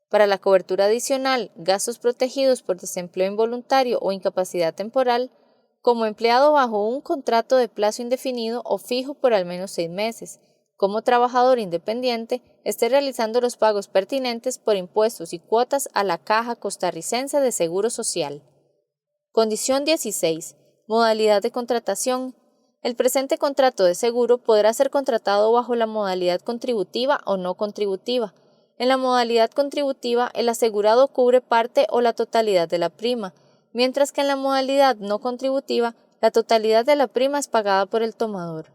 Para la cobertura adicional, gastos protegidos por desempleo involuntario o incapacidad temporal, como empleado bajo un contrato de plazo indefinido o fijo por al menos 6 meses, como trabajador independiente, esté realizando los pagos pertinentes por impuestos y cuotas a la Caja Costarricense de Seguro Social. Condición 16. Modalidad de contratación. El presente contrato de seguro podrá ser contratado bajo la modalidad contributiva o no contributiva. En la modalidad contributiva, el asegurado cubre parte o la totalidad de la prima, mientras que en la modalidad no contributiva, la totalidad de la prima es pagada por el tomador.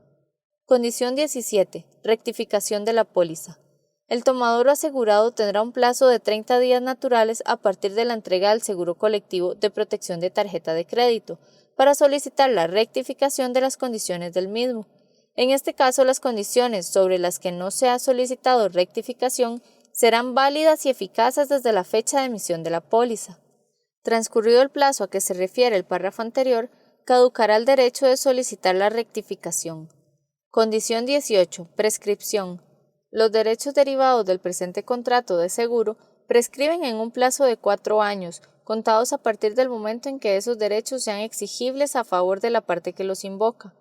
Condición 17. Rectificación de la póliza. El tomador o asegurado tendrá un plazo de 30 días naturales a partir de la entrega del seguro colectivo de protección de tarjeta de crédito, para solicitar la rectificación de las condiciones del mismo. En este caso, las condiciones sobre las que no se ha solicitado rectificación serán válidas y eficaces desde la fecha de emisión de la póliza. Transcurrido el plazo a que se refiere el párrafo anterior, caducará el derecho de solicitar la rectificación. Condición 18. Prescripción. Los derechos derivados del presente contrato de seguro prescriben en un plazo de 4 años, contados a partir del momento en que esos derechos sean exigibles a favor de la parte que los invoca.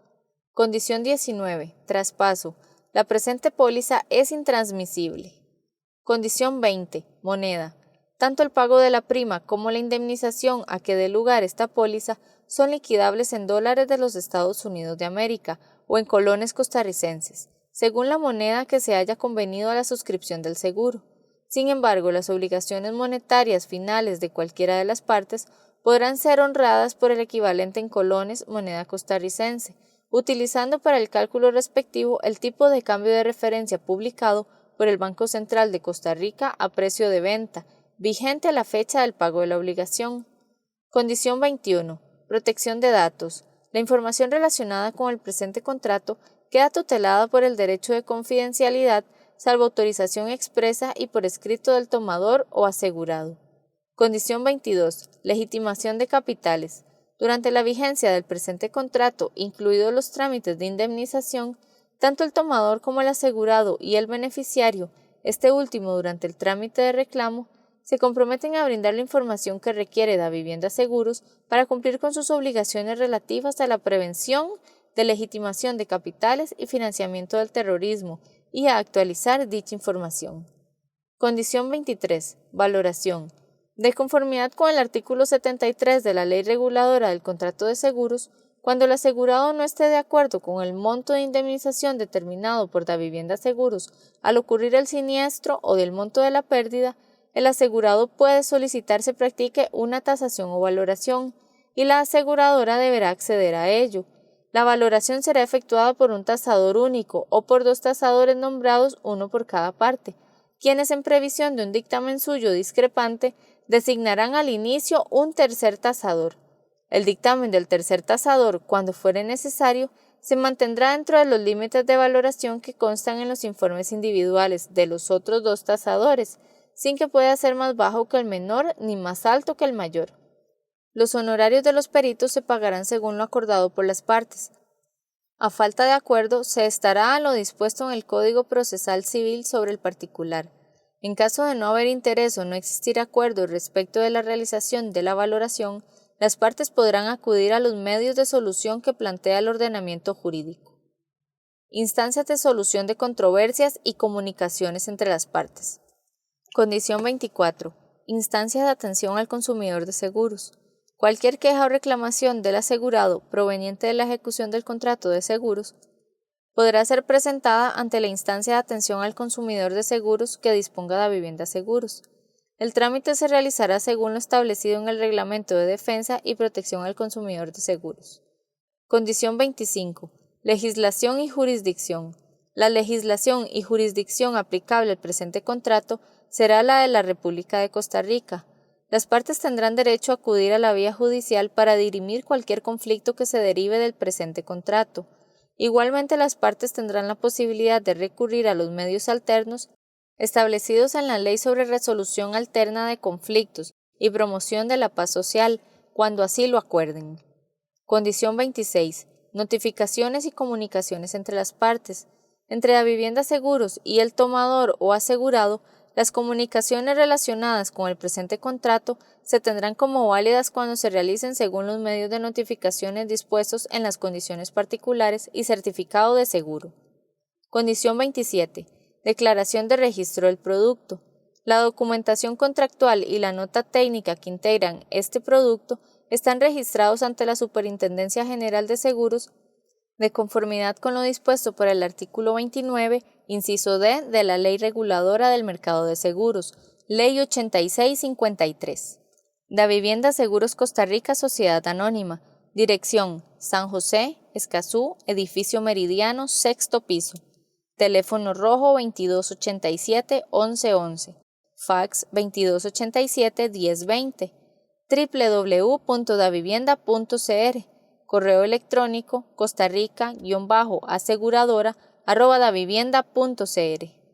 Condición 19. Traspaso. La presente póliza es intransmisible. Condición 20. Moneda. Tanto el pago de la prima como la indemnización a que dé lugar esta póliza son liquidables en dólares de los Estados Unidos de América o en colones costarricenses, según la moneda que se haya convenido a la suscripción del seguro. Sin embargo, las obligaciones monetarias finales de cualquiera de las partes podrán ser honradas por el equivalente en colones moneda costarricense, utilizando para el cálculo respectivo el tipo de cambio de referencia publicado por el Banco Central de Costa Rica a precio de venta, vigente a la fecha del pago de la obligación. Condición 21. Protección de datos. La información relacionada con el presente contrato queda tutelada por el derecho de confidencialidad, salvo autorización expresa y por escrito del tomador o asegurado. Condición 22. Legitimación de capitales. Durante la vigencia del presente contrato, incluidos los trámites de indemnización, tanto el tomador como el asegurado y el beneficiario, este último durante el trámite de reclamo, se comprometen a brindar la información que requiere Davivienda Seguros para cumplir con sus obligaciones relativas a la prevención de legitimación de capitales y financiamiento del terrorismo y a actualizar dicha información. Condición 23. Valoración. De conformidad con el artículo 73 de la Ley Reguladora del Contrato de Seguros, cuando el asegurado no esté de acuerdo con el monto de indemnización determinado por Davivienda Seguros al ocurrir el siniestro o del monto de la pérdida, el asegurado puede solicitar se practique una tasación o valoración y la aseguradora deberá acceder a ello. La valoración será efectuada por un tasador único o por 2 tasadores nombrados, uno por cada parte, quienes en previsión de un dictamen suyo discrepante designarán al inicio un tercer tasador. El dictamen del tercer tasador, cuando fuere necesario, se mantendrá dentro de los límites de valoración que constan en los informes individuales de los otros 2 tasadores, sin que pueda ser más bajo que el menor ni más alto que el mayor. Los honorarios de los peritos se pagarán según lo acordado por las partes. A falta de acuerdo, se estará a lo dispuesto en el Código Procesal Civil sobre el particular. En caso de no haber interés o no existir acuerdo respecto de la realización de la valoración, las partes podrán acudir a los medios de solución que plantea el ordenamiento jurídico. Instancias de solución de controversias y comunicaciones entre las partes. Condición 24. Instancias de atención al consumidor de seguros. Cualquier queja o reclamación del asegurado proveniente de la ejecución del contrato de seguros podrá ser presentada ante la instancia de atención al consumidor de seguros que disponga de Davivienda Seguros. El trámite se realizará según lo establecido en el Reglamento de Defensa y Protección al Consumidor de Seguros. Condición 25. Legislación y jurisdicción. La legislación y jurisdicción aplicable al presente contrato será la de la República de Costa Rica. Las partes tendrán derecho a acudir a la vía judicial para dirimir cualquier conflicto que se derive del presente contrato. Igualmente, las partes tendrán la posibilidad de recurrir a los medios alternos establecidos en la Ley sobre Resolución Alterna de Conflictos y Promoción de la Paz Social, cuando así lo acuerden. Condición 26. Notificaciones y comunicaciones entre las partes. Entre Davivienda Seguros y el tomador o asegurado, las comunicaciones relacionadas con el presente contrato se tendrán como válidas cuando se realicen según los medios de notificaciones dispuestos en las condiciones particulares y certificado de seguro. Condición 27. Declaración de registro del producto. La documentación contractual y la nota técnica que integran este producto están registrados ante la Superintendencia General de Seguros de conformidad con lo dispuesto por el artículo 29, inciso D, de la Ley Reguladora del Mercado de Seguros, Ley 8653. Davivienda Seguros Costa Rica Sociedad Anónima. Dirección: San José, Escazú, Edificio Meridiano, 6º piso. Teléfono rojo 2287-1111. Fax 2287-1020. www.davivienda.cr. Correo electrónico costarrica-aseguradora@davivienda.cr.